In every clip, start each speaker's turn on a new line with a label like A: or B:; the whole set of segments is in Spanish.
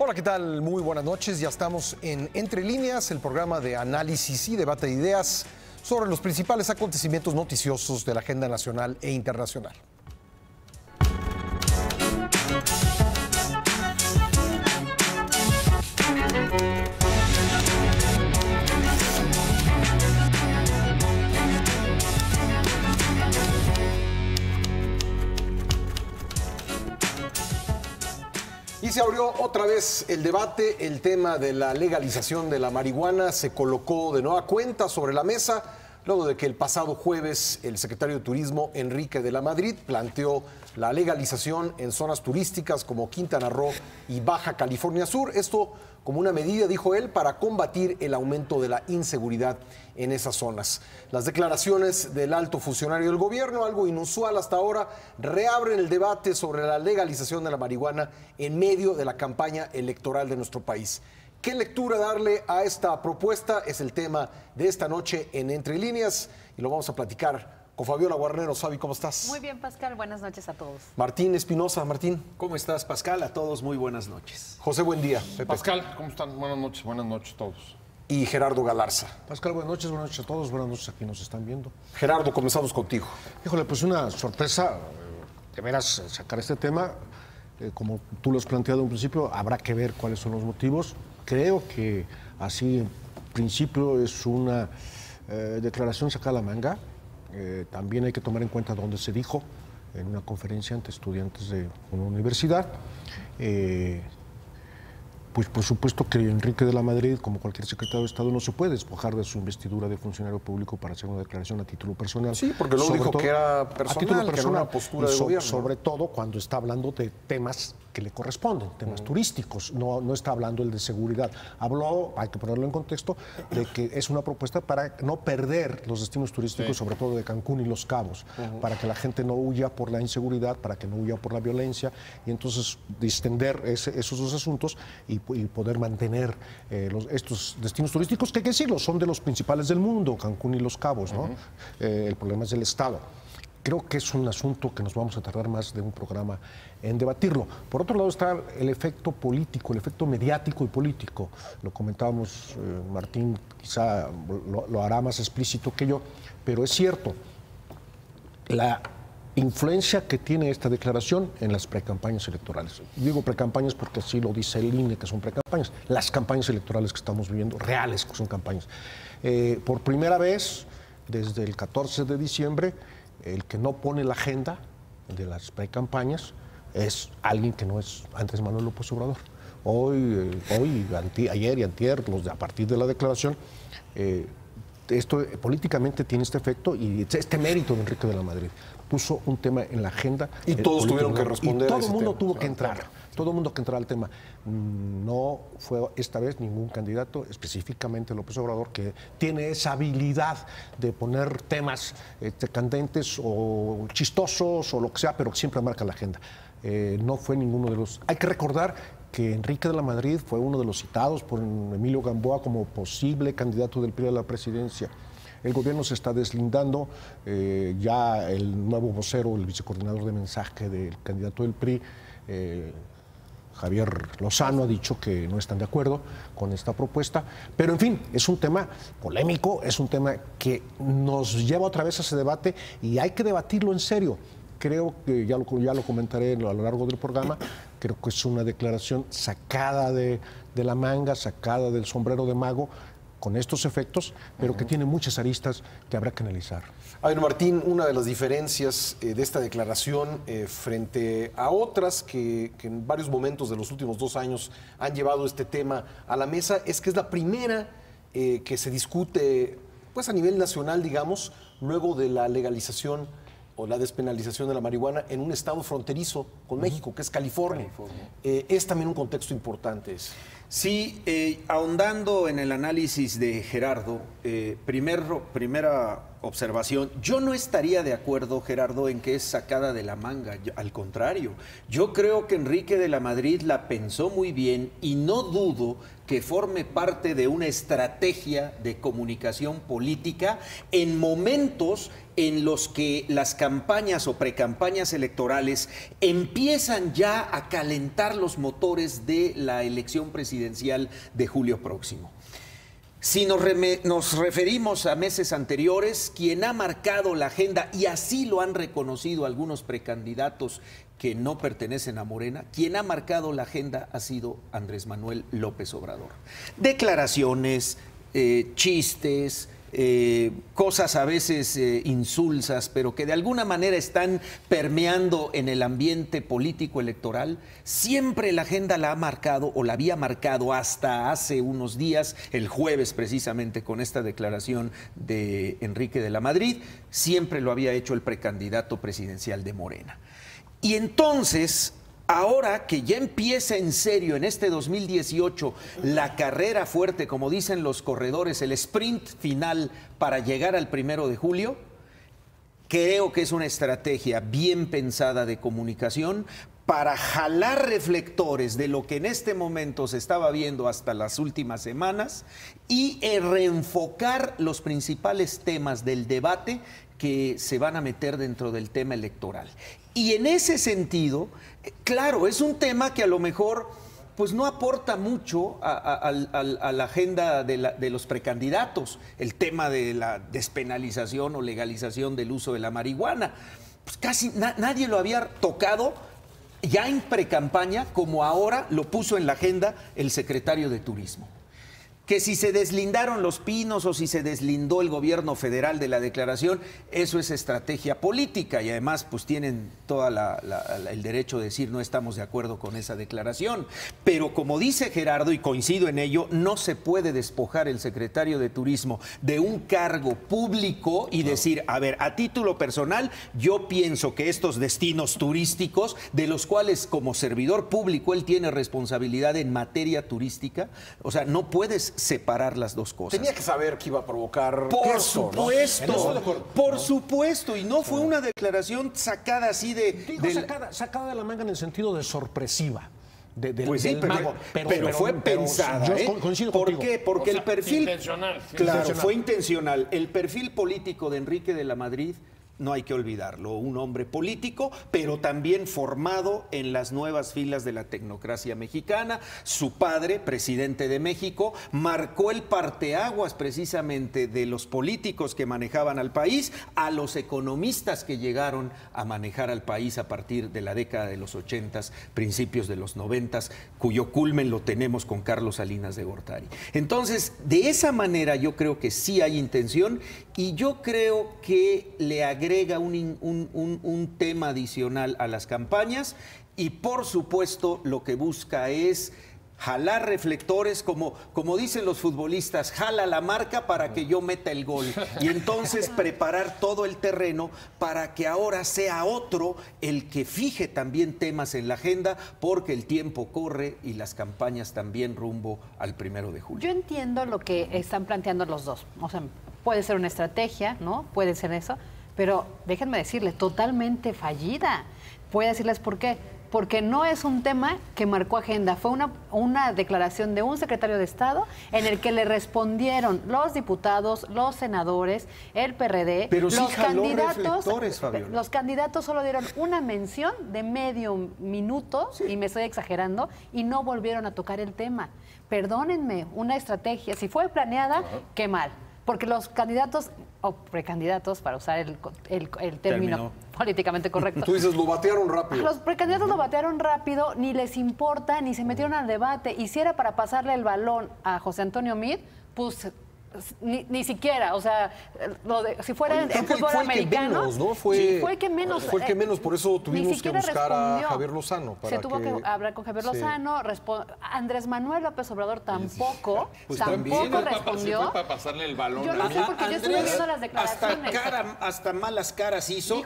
A: Hola, ¿qué tal? Muy buenas noches. Ya estamos en Entre Líneas, el programa de análisis y debate de ideas sobre los principales acontecimientos noticiosos de la agenda nacional e internacional. Y se abrió otra vez el debate, el tema de la legalización de la marihuana se colocó de nueva cuenta sobre la mesa, luego de que el pasado jueves el secretario de Turismo, Enrique de la Madrid, planteó la legalización en zonas turísticas como Quintana Roo y Baja California Sur. Esto como una medida, dijo él, para combatir el aumento de la inseguridad en esas zonas. Las declaraciones del alto funcionario del gobierno, algo inusual hasta ahora, reabren el debate sobre la legalización de la marihuana en medio de la campaña electoral de nuestro país. ¿Qué lectura darle a esta propuesta? Es el tema de esta noche en Entre Líneas y lo vamos a platicar con Fabiola Guarneros. Fabi, ¿cómo estás?
B: Muy bien, Pascal. Buenas noches a todos.
A: Martín Espinosa. Martín.
C: ¿Cómo estás, Pascal? A todos muy buenas noches.
A: José, buen día.
D: Pepe. Pascal, ¿cómo están? Buenas noches a todos.
A: Y Gerardo Galarza.
E: Pascal, buenas noches a todos, buenas noches a quienes nos están viendo.
A: Gerardo, comenzamos contigo.
E: Híjole, pues una sorpresa, de veras, sacar este tema. Como tú lo has planteado en un principio, habrá que ver cuáles son los motivos. Creo que así, en principio, es una declaración sacada a la manga. También hay que tomar en cuenta dónde se dijo, en una conferencia ante estudiantes de una universidad. Pues por supuesto que Enrique de la Madrid, como cualquier secretario de Estado, no se puede despojar de su investidura de funcionario público para hacer una declaración a título personal.
A: Sí, porque luego dijo que era personal,
E: a título personal,
A: que era una postura de gobierno.
E: Sobre todo cuando está hablando de temas que le corresponden, temas turísticos, no está hablando el de seguridad. Habló, hay que ponerlo en contexto, de que es una propuesta para no perder los destinos turísticos, sobre todo de Cancún y Los Cabos, para que la gente no huya por la inseguridad, para que no huya por la violencia, y entonces distender esos dos asuntos y poder mantener estos destinos turísticos, que hay que decirlo, son de los principales del mundo, Cancún y Los Cabos, ¿no? El problema es del Estado. Creo que es un asunto que nos vamos a tardar más de un programa en debatirlo. Por otro lado está el efecto político, el efecto mediático y político. Lo comentábamos, Martín quizá lo hará más explícito que yo, pero es cierto, la influencia que tiene esta declaración en las precampañas electorales. Digo precampañas porque así lo dice el INE, que son precampañas. Las campañas electorales que estamos viviendo, reales, que son campañas. Por primera vez, desde el 14 de diciembre, el que no pone la agenda de las precampañas es alguien que no es Andrés Manuel López Obrador. Ayer y antier, a partir de la declaración, esto políticamente tiene este efecto y este mérito de Enrique de la Madrid. Puso un tema en la agenda.
A: Y todos tuvieron que responder.
E: Y todo el mundo tuvo que entrar. Todo el mundo que entrar al tema. No fue esta vez ningún candidato, específicamente López Obrador, que tiene esa habilidad de poner temas candentes o chistosos o lo que sea, pero siempre marca la agenda. No fue ninguno de los... Hay que recordar que Enrique de la Madrid fue uno de los citados por Emilio Gamboa como posible candidato del PRI a la presidencia. El gobierno se está deslindando, ya el nuevo vocero, el vicecoordinador de mensaje del candidato del PRI, Javier Lozano, ha dicho que no están de acuerdo con esta propuesta, pero en fin, es un tema polémico, es un tema que nos lleva otra vez a ese debate y hay que debatirlo en serio. Creo que ya lo comentaré a lo largo del programa, creo que es una declaración sacada de la manga, sacada del sombrero de mago, con estos efectos, pero que tiene muchas aristas que habrá que analizar.
A: A ver, Martín, una de las diferencias de esta declaración frente a otras que en varios momentos de los últimos 2 años han llevado este tema a la mesa es que es la primera que se discute pues, a nivel nacional, digamos, luego de la legalización o la despenalización de la marihuana en un estado fronterizo con México, que es California. Es también un contexto importante ese.
C: Sí, ahondando en el análisis de Gerardo, primera observación. Yo no estaría de acuerdo, Gerardo, en que es sacada de la manga. Al contrario, yo creo que Enrique de la Madrid la pensó muy bien y no dudo que forme parte de una estrategia de comunicación política en momentos en los que las campañas o precampañas electorales empiezan ya a calentar los motores de la elección presidencial de julio próximo. Si nos referimos a meses anteriores, quien ha marcado la agenda, y así lo han reconocido algunos precandidatos que no pertenecen a Morena, quien ha marcado la agenda ha sido Andrés Manuel López Obrador. Declaraciones, chistes, cosas a veces insulsas, pero que de alguna manera están permeando en el ambiente político electoral. Siempre la agenda la ha marcado o la había marcado hasta hace unos días, el jueves precisamente con esta declaración de Enrique de la Madrid, siempre lo había hecho el precandidato presidencial de Morena. Y entonces, ahora que ya empieza en serio en este 2018 la carrera fuerte, como dicen los corredores, el sprint final para llegar al 1 de julio, creo que es una estrategia bien pensada de comunicación para jalar reflectores de lo que en este momento se estaba viendo hasta las últimas semanas y reenfocar los principales temas del debate que se van a meter dentro del tema electoral. Y en ese sentido, claro, es un tema que a lo mejor pues no aporta mucho a la agenda de los precandidatos, el tema de la despenalización o legalización del uso de la marihuana. Pues casi nadie lo había tocado ya en precampaña, como ahora lo puso en la agenda el secretario de Turismo. Que si se deslindaron los pinos o si se deslindó el gobierno federal de la declaración, eso es estrategia política y además pues tienen todo el derecho de decir no estamos de acuerdo con esa declaración. Pero como dice Gerardo, y coincido en ello, no se puede despojar el secretario de Turismo de un cargo público y decir, a ver, a título personal, yo pienso que estos destinos turísticos, de los cuales como servidor público él tiene responsabilidad en materia turística, o sea, no puedes separar las dos cosas.
A: Tenía que saber que iba a provocar
C: por
A: eso,
C: supuesto,
A: ¿no?
C: por supuesto, y no fue una declaración sacada así
E: sacada de la manga en el sentido de sorpresiva.
C: Pues sí, pero fue pensada.
E: Yo coincido
C: ¿Por
E: contigo.
C: qué? Porque el perfil
D: intencional.
C: Claro, fue intencional. El perfil político de Enrique de la Madrid, no hay que olvidarlo, un hombre político, pero también formado en las nuevas filas de la tecnocracia mexicana. Su padre, presidente de México, marcó el parteaguas precisamente de los políticos que manejaban al país a los economistas que llegaron a manejar al país a partir de la década de los 80s, principios de los 90s, cuyo culmen lo tenemos con Carlos Salinas de Gortari. Entonces, de esa manera yo creo que sí hay intención y yo creo que le agrega un tema adicional a las campañas y por supuesto lo que busca es jalar reflectores, como dicen los futbolistas, jala la marca para que yo meta el gol y entonces preparar todo el terreno para que ahora sea otro el que fije también temas en la agenda porque el tiempo corre y las campañas también rumbo al 1 de julio.
B: Yo entiendo lo que están planteando los dos, o sea, puede ser una estrategia, ¿no? Puede ser eso, pero déjenme decirles, totalmente fallida. Voy a decirles por qué. Porque no es un tema que marcó agenda, fue una declaración de un secretario de Estado en el que le respondieron los diputados, los senadores, el PRD,
C: pero sí
B: los
C: reflectores, Fabiola.
B: Los candidatos solo dieron una mención de medio minuto, sí, y me estoy exagerando, y no volvieron a tocar el tema. Perdónenme, una estrategia, si fue planeada, qué mal. Porque los candidatos o precandidatos, para usar el término políticamente correcto.
A: Tú dices, lo batearon rápido.
B: Los precandidatos lo batearon rápido, ni les importa, ni se metieron al debate. Y si era para pasarle el balón a José Antonio Meade, pues ni siquiera, o sea, si fuera el fútbol americano,
A: fue
B: el que menos,
A: fue el que menos, por eso tuvimos que buscar a Javier Lozano.
B: Se tuvo que hablar con Javier Lozano, Andrés Manuel López Obrador tampoco, tampoco respondió.
D: Fue para pasarle el balón.
B: Yo no sé porque yo estuve viendo las declaraciones.
C: Hasta malas caras hizo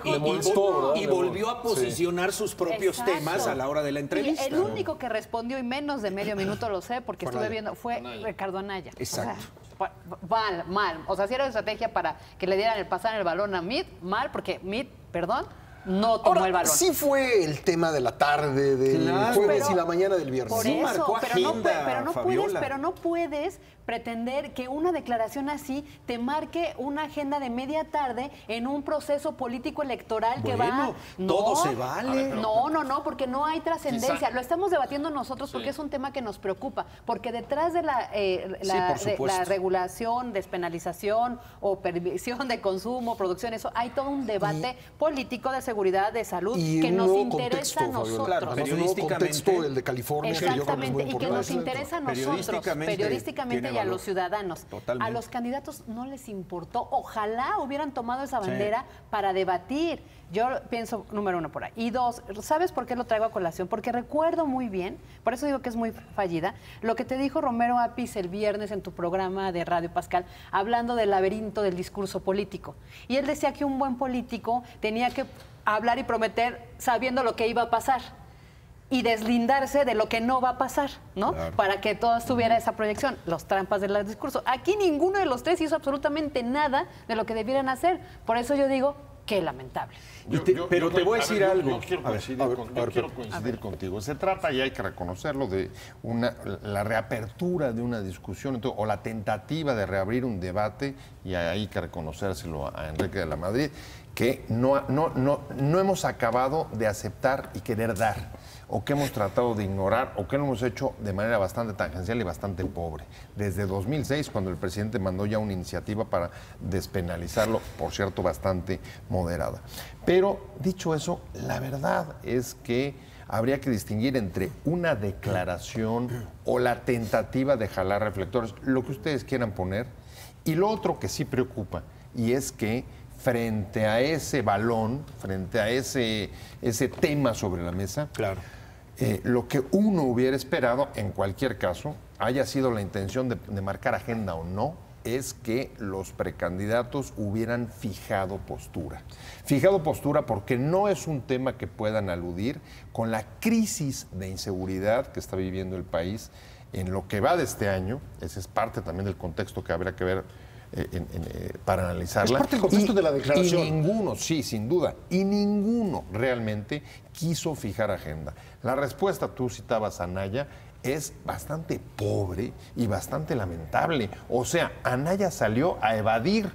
A: y
C: volvió a posicionar sus propios temas a la hora de la entrevista.
B: Y el único que respondió y menos de medio minuto lo sé porque estuve viendo fue Ricardo Anaya.
C: Exacto.
B: O sea, Mal. O sea, si era una estrategia para que le dieran el balón a Meade, mal, porque Meade, perdón, no tomó
A: Ahora,
B: el balón.
A: sí fue el tema de la tarde del jueves y la mañana del viernes.
B: Por
C: Sí
B: eso,
C: marcó agenda, Fabiola.
B: pero no puedes pretender que una declaración así te marque una agenda de media tarde en un proceso político electoral que va...
C: todo se vale.
B: No, porque no hay trascendencia. Lo estamos debatiendo nosotros porque es un tema que nos preocupa, porque detrás de la regulación, despenalización o permisión de consumo, producción, eso, hay todo un debate político de seguridad, de salud,
A: Y
B: que
A: un
B: nos
A: nuevo
B: interesa a
A: contexto, Fabiola.
B: nosotros.
C: Claro,
A: Además, un nuevo
C: periodísticamente.
A: contexto, el de California, que yo creo que es muy
B: Exactamente, y que
A: importante.
B: nos interesa a nosotros, periodísticamente
C: tiene
B: y a
C: valor.
B: los ciudadanos.
C: Totalmente.
B: A los candidatos no les importó. Ojalá hubieran tomado esa bandera para debatir. Yo pienso, número uno, por ahí. Y dos, ¿sabes por qué lo traigo a colación? Porque recuerdo muy bien, por eso digo que es muy fallida, lo que te dijo Romero Apis el viernes en tu programa de Radio Pascal, hablando del laberinto del discurso político. Y él decía que un buen político tenía que hablar y prometer sabiendo lo que iba a pasar y deslindarse de lo que no va a pasar, ¿no?
C: Claro.
B: Para que todo tuviera esa proyección, los trampas del discurso. Aquí ninguno de los tres hizo absolutamente nada de lo que debieran hacer. Por eso yo digo, qué lamentable.
C: Pero te voy a decir algo.
D: Yo quiero coincidir contigo. Se trata, y hay que reconocerlo, de la reapertura de una discusión o la tentativa de reabrir un debate, y hay que reconocérselo a Enrique de la Madrid, que no hemos acabado de aceptar y querer dar, o que hemos tratado de ignorar, o que lo hemos hecho de manera bastante tangencial y bastante pobre. Desde 2006, cuando el presidente mandó ya una iniciativa para despenalizarlo, por cierto, bastante moderada. Pero, dicho eso, la verdad es que habría que distinguir entre una declaración o la tentativa de jalar reflectores, lo que ustedes quieran poner, y lo otro que sí preocupa, y es que frente a ese balón, frente a ese tema sobre la mesa,
C: Claro.
D: Lo que uno hubiera esperado, en cualquier caso, haya sido la intención de marcar agenda o no, es que los precandidatos hubieran fijado postura. Fijado postura porque no es un tema que puedan aludir con la crisis de inseguridad que está viviendo el país en lo que va de este año. Ese es parte también del contexto que habría que ver para analizarla.
E: Es parte del contexto de la declaración.
D: Y ninguno, sí, sin duda, y ninguno realmente quiso fijar agenda. La respuesta, tú citabas a Anaya, es bastante pobre y bastante lamentable. O sea, Anaya salió a evadir.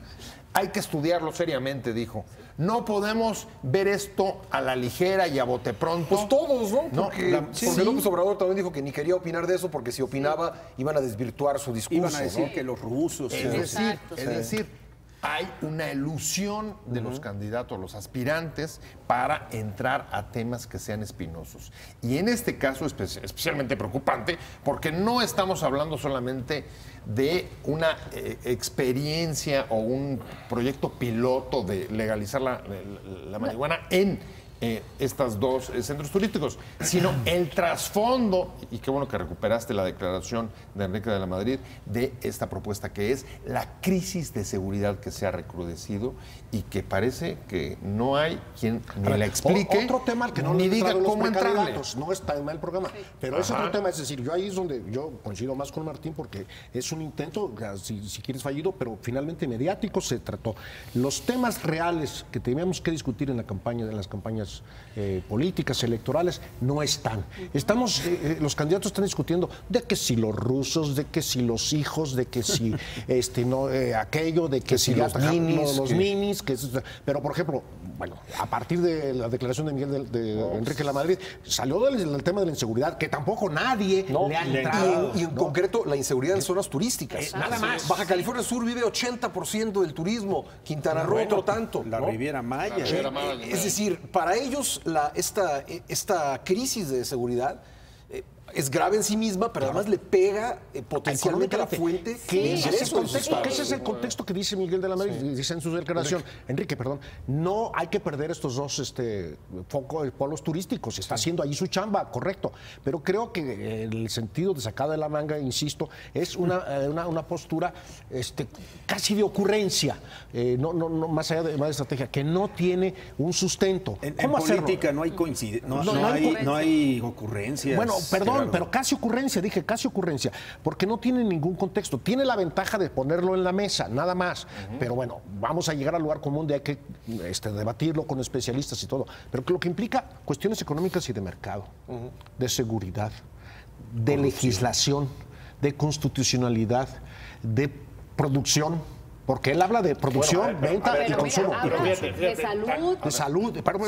D: Hay que estudiarlo seriamente, dijo. No podemos ver esto a la ligera y a bote pronto.
A: Pues todos, ¿no? Porque,
D: sí.
A: López Obrador también dijo que ni quería opinar de eso porque si opinaba iban a desvirtuar su discurso.
C: Iban a decir
A: ¿no?
C: que los rusos...
D: Es decir, hay una ilusión de los candidatos, los aspirantes, para entrar a temas que sean espinosos. Y en este caso es especialmente preocupante porque no estamos hablando solamente de una experiencia o un proyecto piloto de legalizar la marihuana en estos dos centros turísticos, sino el trasfondo, y qué bueno que recuperaste la declaración de Enrique de la Madrid, de esta propuesta que es la crisis de seguridad que se ha recrudecido y que parece que no hay quien ni la explique,
E: Otro tema que no
D: ni
E: le
D: diga
E: entraron los
D: cómo entrarle.
E: precandidatos, no está en el programa, pero es otro tema, es decir, yo ahí es donde yo coincido más con Martín porque es un intento, si quieres fallido, pero finalmente mediático se trató. Los temas reales que teníamos que discutir en la campaña, en las campañas políticas, electorales, no están. Estamos, los candidatos están discutiendo de que si los rusos, de que si los hijos, de que si aquello, de que si
A: los
E: minis, pero por ejemplo, bueno, a partir de la declaración de Miguel de Enrique de la Madrid, salió el tema de la inseguridad, que tampoco nadie le ha entrado.
A: Y en concreto, la inseguridad en zonas turísticas.
E: Nada más.
A: Baja California Sur vive 80% del turismo, Quintana Roo otro tanto.
C: La
A: ¿no?
C: Riviera Maya.
D: La Riviera Maya.
A: Es decir, para ellos esta crisis de seguridad es grave en sí misma, pero además le pega potencialmente a la fuente de ingresos de esos estados.
E: Ese es el contexto que dice Miguel de la Madrid, dice en su declaración. Enrique, perdón, no hay que perder estos dos polos turísticos, está haciendo ahí su chamba, correcto, pero creo que el sentido de sacada de la manga, insisto, es una postura casi de ocurrencia, no más allá de estrategia, que no tiene un sustento.
C: En
E: ¿Cómo hacerlo?
C: política no hay coincidencia, no hay ocurrencias.
E: Bueno, perdón, pero casi ocurrencia, dije casi ocurrencia, porque no tiene ningún contexto. Tiene la ventaja de ponerlo en la mesa, nada más. Pero bueno, vamos a llegar al lugar común de hay que debatirlo con especialistas y todo. Pero lo que implica cuestiones económicas y de mercado, de seguridad, de legislación, de constitucionalidad, de producción. Porque él habla de producción, venta y consumo.
B: De salud.
E: De salud. Pero,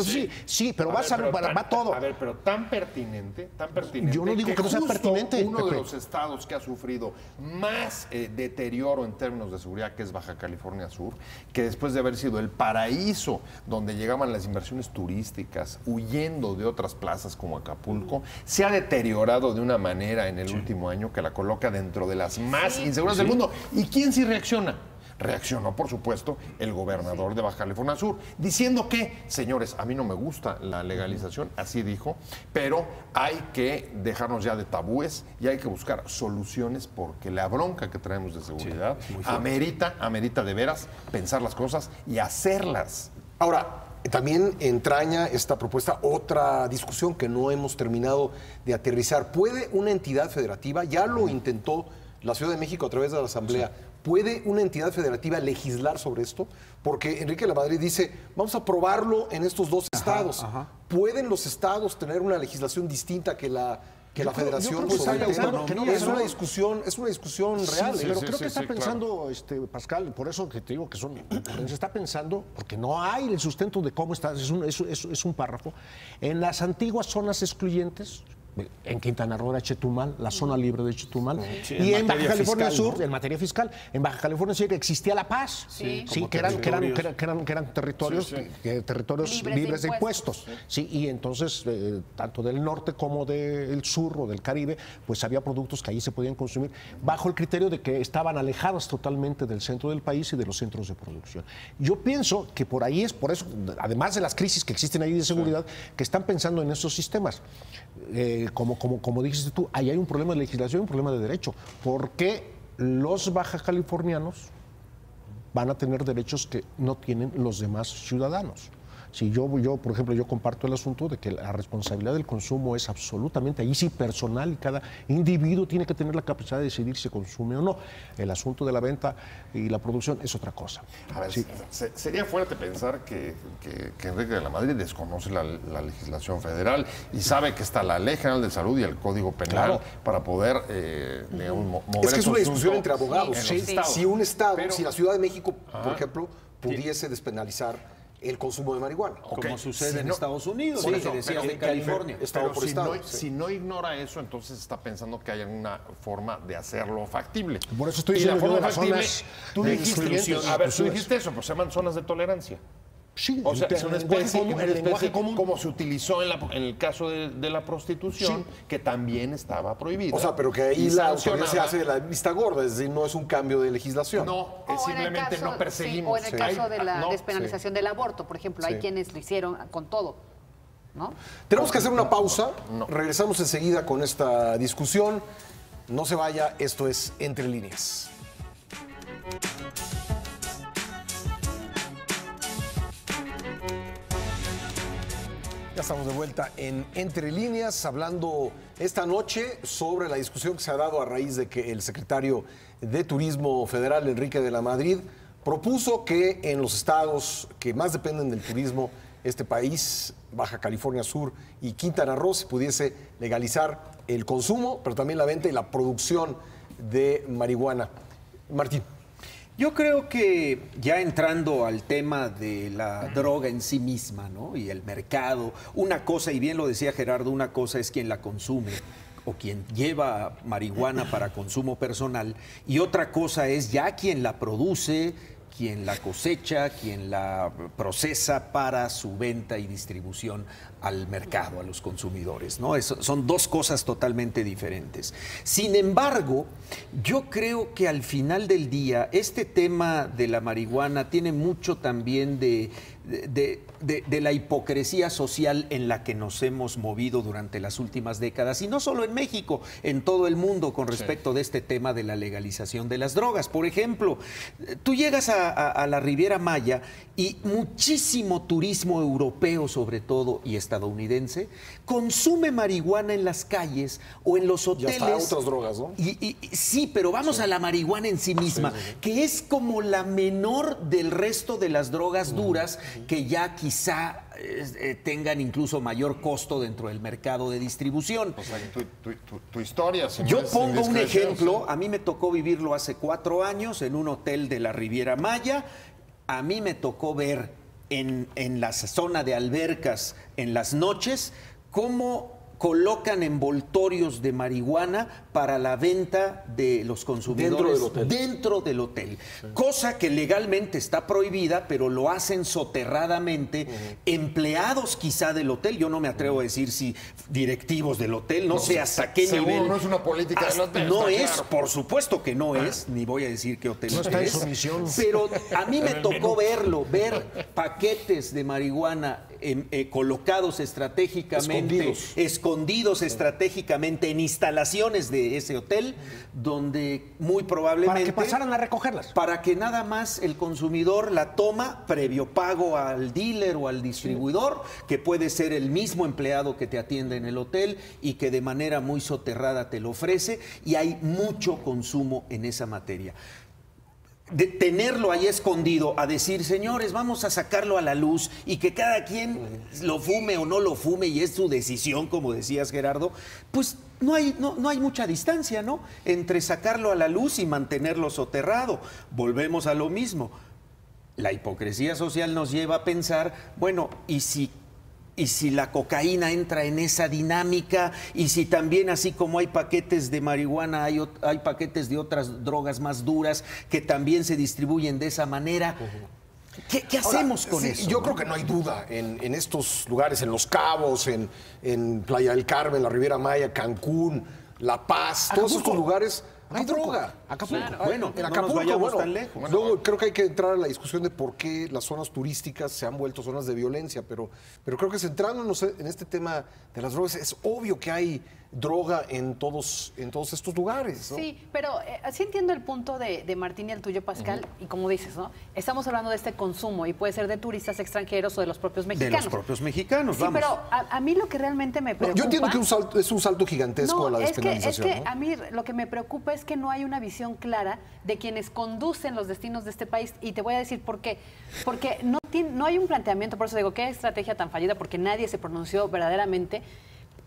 E: sí, pero va todo.
D: A ver, pero tan pertinente.
E: Yo no digo que no sea pertinente.
D: Uno de los estados que ha sufrido más deterioro en términos de seguridad, que es Baja California Sur, que después de haber sido el paraíso donde llegaban las inversiones turísticas, huyendo de otras plazas como Acapulco, se ha deteriorado de una manera en el último año que la coloca dentro de las más inseguras del mundo. ¿Y quién sí reacciona? Reaccionó, por supuesto, el gobernador de Baja California Sur, diciendo que, señores, a mí no me gusta la legalización, así dijo, pero hay que dejarnos ya de tabúes y hay que buscar soluciones porque la bronca que traemos de seguridad amerita de veras pensar las cosas y hacerlas.
A: Ahora, también entraña esta propuesta otra discusión que no hemos terminado de aterrizar. ¿Puede una entidad federativa, ya lo intentó la Ciudad de México a través de la Asamblea, ¿puede una entidad federativa legislar sobre esto? Porque Enrique de la Madrid dice, vamos a probarlo en estos dos estados. ¿Pueden los estados tener una legislación distinta que la federación? Es una discusión real.
E: Pero creo que está pensando, Pascal, por eso que te digo que se está pensando, porque no hay el sustento de cómo está, es un párrafo, en las antiguas zonas excluyentes. En Quintana Roo era Chetumal, la zona libre de Chetumal. Y en Baja California Sur, en materia fiscal, en Baja California Sur existía la paz. Que eran territorios libres de impuestos. Sí, y entonces, tanto del norte como del sur o del Caribe, pues había productos que allí se podían consumir bajo el criterio de que estaban alejados totalmente del centro del país y de los centros de producción. Yo pienso que por ahí es, por eso, además de las crisis que existen ahí de seguridad, que están pensando en estos sistemas. Como dijiste tú, ahí hay un problema de legislación y un problema de derecho. Porque los baja californianos van a tener derechos que no tienen los demás ciudadanos. Si yo, por ejemplo, yo comparto el asunto de que la responsabilidad del consumo es absolutamente, ahí sí, personal, y cada individuo tiene que tener la capacidad de decidir si se consume o no. El asunto de la venta y la producción es otra cosa.
D: A ver, sería fuerte pensar que Enrique de la Madrid desconoce la legislación federal y sabe que está la Ley General de Salud y el Código Penal para poder, digamos, mover.
A: Es que es una discusión entre abogados. Si un estado,
D: Pero,
A: si la Ciudad de México, por ejemplo, pudiese despenalizar el consumo de marihuana.
C: Como sucede en Estados Unidos, que decías en California.
D: Si no ignora eso, entonces está pensando que hay una forma de hacerlo factible.
E: Por eso estoy
D: y la
E: diciendo
D: forma
E: las
D: factible,
E: zonas
D: tú dijiste eso, pues se llaman zonas de tolerancia.
E: Sí,
D: o sea, es una especie,
E: lenguaje común,
D: como se utilizó en el caso de la prostitución, que también estaba prohibida.
A: O sea, pero que ahí la autoridad se hace de la vista gorda, es decir, no es un cambio de legislación.
D: No, es simplemente no perseguimos.
B: O en el caso de la despenalización del aborto, por ejemplo, hay quienes lo hicieron con todo, ¿no?
A: Tenemos que hacer una pausa, regresamos enseguida con esta discusión. No se vaya, esto es Entre Líneas. Ya estamos de vuelta en Entre Líneas, hablando esta noche sobre la discusión que se ha dado a raíz de que el secretario de Turismo Federal, Enrique de la Madrid, propuso que en los estados que más dependen del turismo, este país, Baja California Sur y Quintana Roo, se pudiese legalizar el consumo, pero también la venta y la producción de marihuana. Martín.
C: Yo creo que ya entrando al tema de la droga en sí misma, ¿no? Y el mercado, una cosa, y bien lo decía Gerardo, una cosa es quien la consume o quien lleva marihuana para consumo personal, y otra cosa es ya quien la produce, quien la cosecha, quien la procesa para su venta y distribución al mercado, a los consumidores, ¿no? Son dos cosas totalmente diferentes. Sin embargo, yo creo que al final del día este tema de la marihuana tiene mucho también de de la hipocresía social en la que nos hemos movido durante las últimas décadas, y no solo en México, en todo el mundo, con respecto de este tema de la legalización de las drogas. Por ejemplo, tú llegas a la Riviera Maya y muchísimo turismo europeo, sobre todo, y estadounidense, consume marihuana en las calles o en los hoteles.
A: Ya está otras drogas, ¿no?
C: Sí, pero vamos a la marihuana en sí misma, que es como la menor del resto de las drogas duras, que ya quizá tengan incluso mayor costo dentro del mercado de distribución.
D: O sea, tu historia, señor.
C: Yo pongo un ejemplo, a mí me tocó vivirlo hace 4 años en un hotel de la Riviera Maya. A mí me tocó ver en la zona de albercas en las noches cómo colocan envoltorios de marihuana para la venta de los consumidores dentro del hotel. Sí. Cosa que legalmente está prohibida, pero lo hacen soterradamente empleados quizá del hotel. Yo no me atrevo a decir si directivos del hotel, no sé hasta qué nivel.
D: No es una política del hotel.
C: No es, claro. Por supuesto que no es, ni voy a decir qué hotel
E: no está en su misión.
C: Pero a mí me tocó ver paquetes de marihuana colocados estratégicamente, escondidos estratégicamente en instalaciones de ese hotel, donde muy probablemente...
E: Para que pasaran a recogerlas.
C: Para que nada más el consumidor la toma previo pago al dealer o al distribuidor, que puede ser el mismo empleado que te atiende en el hotel y que de manera muy soterrada te lo ofrece, y hay mucho consumo en esa materia. De tenerlo ahí escondido, a decir, señores, vamos a sacarlo a la luz y que cada quien lo fume o no lo fume, y es su decisión, como decías, Gerardo, pues no hay mucha distancia, ¿no?, entre sacarlo a la luz y mantenerlo soterrado. Volvemos a lo mismo. La hipocresía social nos lleva a pensar, bueno, ¿y si la cocaína entra en esa dinámica? Y si también, así como hay paquetes de marihuana, hay paquetes de otras drogas más duras que también se distribuyen de esa manera. ¿Qué hacemos con eso?
A: Yo creo que no hay duda en estos lugares, en Los Cabos, en Playa del Carmen, la Riviera Maya, Cancún, La Paz, todos estos lugares. Hay droga.
C: Acapulco.
A: Claro.
C: Bueno,
A: en
C: Acapulco,
A: no nos
C: bueno, tan lejos.
A: Luego creo que hay que entrar a la discusión de por qué las zonas turísticas se han vuelto zonas de violencia, pero creo que centrándonos en este tema de las drogas, es obvio que hay droga en todos estos lugares, ¿no?
B: Sí, pero sí entiendo el punto de Martín y el tuyo, Pascal, y como dices, ¿no? Estamos hablando de este consumo y puede ser de turistas extranjeros o de los propios mexicanos.
C: De los propios mexicanos,
B: sí,
C: vamos.
B: pero a mí lo que realmente me preocupa...
A: Yo entiendo que es un salto gigantesco a la despenalización.
B: Es que a mí lo que me preocupa es que no hay una visión clara de quienes conducen los destinos de este país, y te voy a decir por qué. Porque no hay un planteamiento, por eso digo, ¿qué estrategia tan fallida? Porque nadie se pronunció verdaderamente.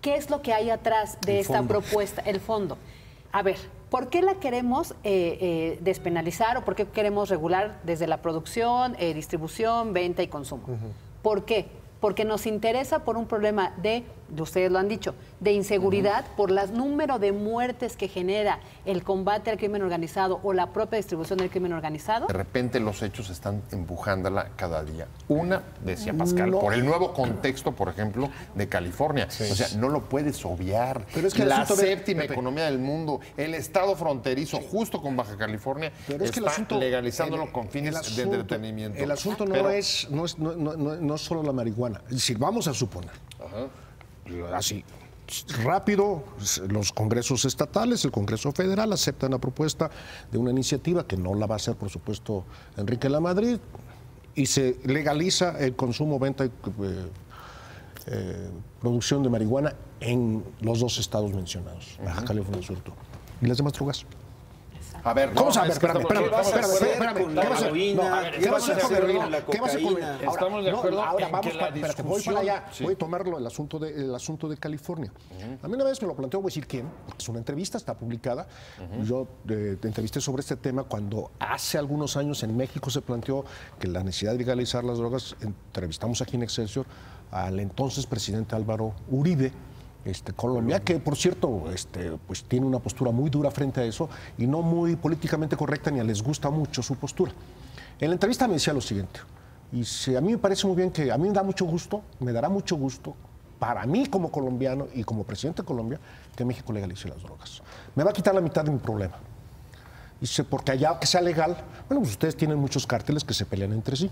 B: ¿Qué es lo que hay atrás de esta propuesta? El fondo. A ver, ¿por qué la queremos despenalizar o por qué queremos regular desde la producción, distribución, venta y consumo? ¿Por qué? Porque nos interesa por un problema ustedes lo han dicho, de inseguridad, por el número de muertes que genera el combate al crimen organizado o la propia distribución del crimen organizado.
D: De repente los hechos están empujándola cada día. Una, decía Pascal, por el nuevo contexto, por ejemplo, de California. Sí. O sea, no lo puedes obviar.
E: Pero es que
D: la séptima economía del mundo, el estado fronterizo, justo con Baja California, está legalizándolo con fines de entretenimiento.
E: El asunto no es solo la marihuana. Es decir, vamos a suponer. Así, rápido, los congresos estatales, el Congreso Federal aceptan la propuesta de una iniciativa que no la va a hacer, por supuesto, Enrique de la Madrid, y se legaliza el consumo, venta y producción de marihuana en los 2 estados mencionados, Baja California Sur y las demás drogas.
D: A ver,
E: ¿cómo se llama? Espérame.
C: ¿Qué vas a hacer con la heroína? ¿Qué vas a hacer con la cocaína?
D: Estamos de acuerdo
E: ahora
D: en
E: vamos
D: que la discusión...
E: voy para allá. Sí. Voy a tomarlo el asunto de California. A mí una vez me lo planteó, voy a decir quién, porque es una entrevista, está publicada. Yo te entrevisté sobre este tema cuando hace algunos años en México se planteó que la necesidad de legalizar las drogas. Entrevistamos aquí en Excelsior al entonces presidente Álvaro Uribe, Colombia, que por cierto pues tiene una postura muy dura frente a eso y no muy políticamente correcta, ni les gusta mucho su postura. En la entrevista me decía lo siguiente, y a mí me parece muy bien, que a mí me dará mucho gusto, para mí como colombiano y como presidente de Colombia, que México legalice las drogas. Me va a quitar la mitad de mi problema. Dice, porque allá que sea legal, bueno, pues ustedes tienen muchos cárteles que se pelean entre sí.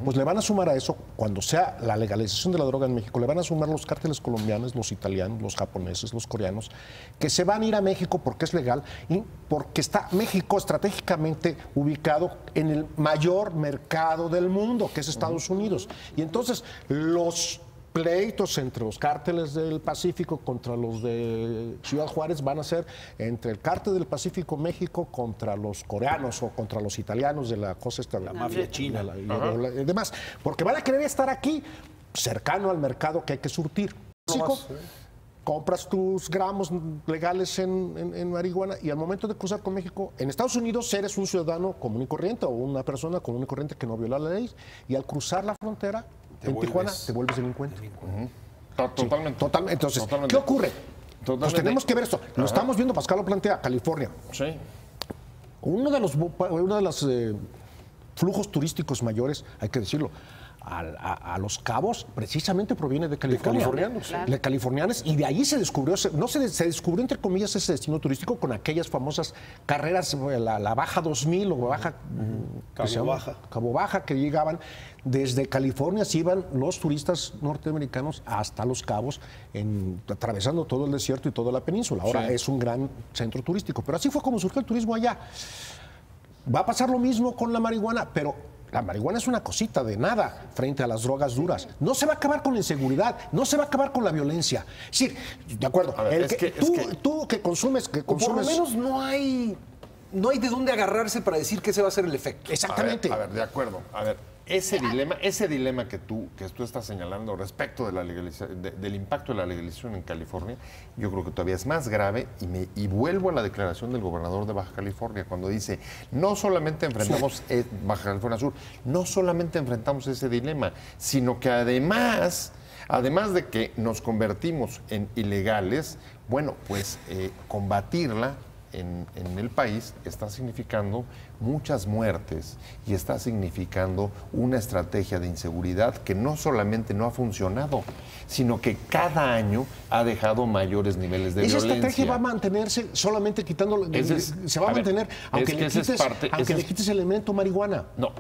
E: Pues le van a sumar a eso, cuando sea la legalización de la droga en México, le van a sumar los cárteles colombianos, los italianos, los japoneses, los coreanos, que se van a ir a México porque es legal y porque está México estratégicamente ubicado en el mayor mercado del mundo, que es Estados Unidos. Y entonces los pleitos entre los cárteles del Pacífico contra los de Ciudad Juárez van a ser entre el cártel del Pacífico México contra los coreanos o contra los italianos de la cosa esta,
C: la mafia china
E: y demás, porque van a querer estar aquí cercano al mercado que hay que surtir. Compras tus gramos legales en marihuana y al momento de cruzar con México, en Estados Unidos eres un ciudadano común y corriente o una persona común y corriente que no viola la ley y al cruzar la frontera Tijuana te vuelves delincuente.
D: Totalmente.
E: Totalmente. Entonces,
D: Totalmente.
E: ¿qué ocurre?
D: Totalmente.
E: Pues tenemos que ver esto. Lo estamos viendo, Pascal lo plantea, California.
D: Sí.
E: Uno de los flujos turísticos mayores, hay que decirlo, a Los Cabos precisamente proviene de California.
A: De californianos.
B: Claro.
E: De californianos, y de allí se descubrió, se descubrió entre comillas ese destino turístico con aquellas famosas carreras, la Baja 2000 o Baja Cabo Baja, que llegaban desde California, se iban los turistas norteamericanos hasta Los Cabos, atravesando todo el desierto y toda la península. Ahora es un gran centro turístico, pero así fue como surgió el turismo allá. Va a pasar lo mismo con la marihuana, pero la marihuana es una cosita de nada frente a las drogas duras. No se va a acabar con la inseguridad, no se va a acabar con la violencia. Es decir, de acuerdo, tú que consumes...
A: Por lo menos no hay de dónde agarrarse para decir que ese va a ser el efecto.
E: Exactamente.
D: A ver, de acuerdo. A ver, ese dilema que tú estás señalando respecto de del impacto de la legalización en California, yo creo que todavía es más grave y vuelvo a la declaración del gobernador de Baja California cuando dice, no solamente enfrentamos Baja California Sur, no solamente enfrentamos ese dilema, sino que además de que nos convertimos en ilegales, bueno, pues combatirla en el país está significando muchas muertes y está significando una estrategia de inseguridad que no solamente no ha funcionado, sino que cada año ha dejado mayores niveles de violencia.
E: Esa estrategia va a mantenerse solamente quitándolo, se va a mantener, aunque le quites el elemento marihuana.
D: No,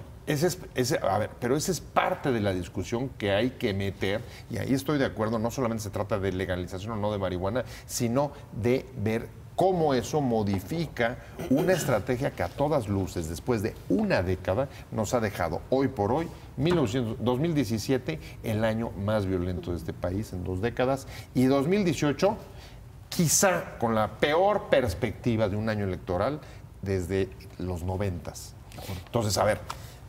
D: pero esa es parte de la discusión que hay que meter, y ahí estoy de acuerdo, no solamente se trata de legalización o no de marihuana, sino de ver cómo eso modifica una estrategia que a todas luces, después de una década, nos ha dejado hoy por hoy, 2017, el año más violento de este país en 2 décadas, y 2018, quizá con la peor perspectiva de un año electoral desde los 90s. Entonces, a ver,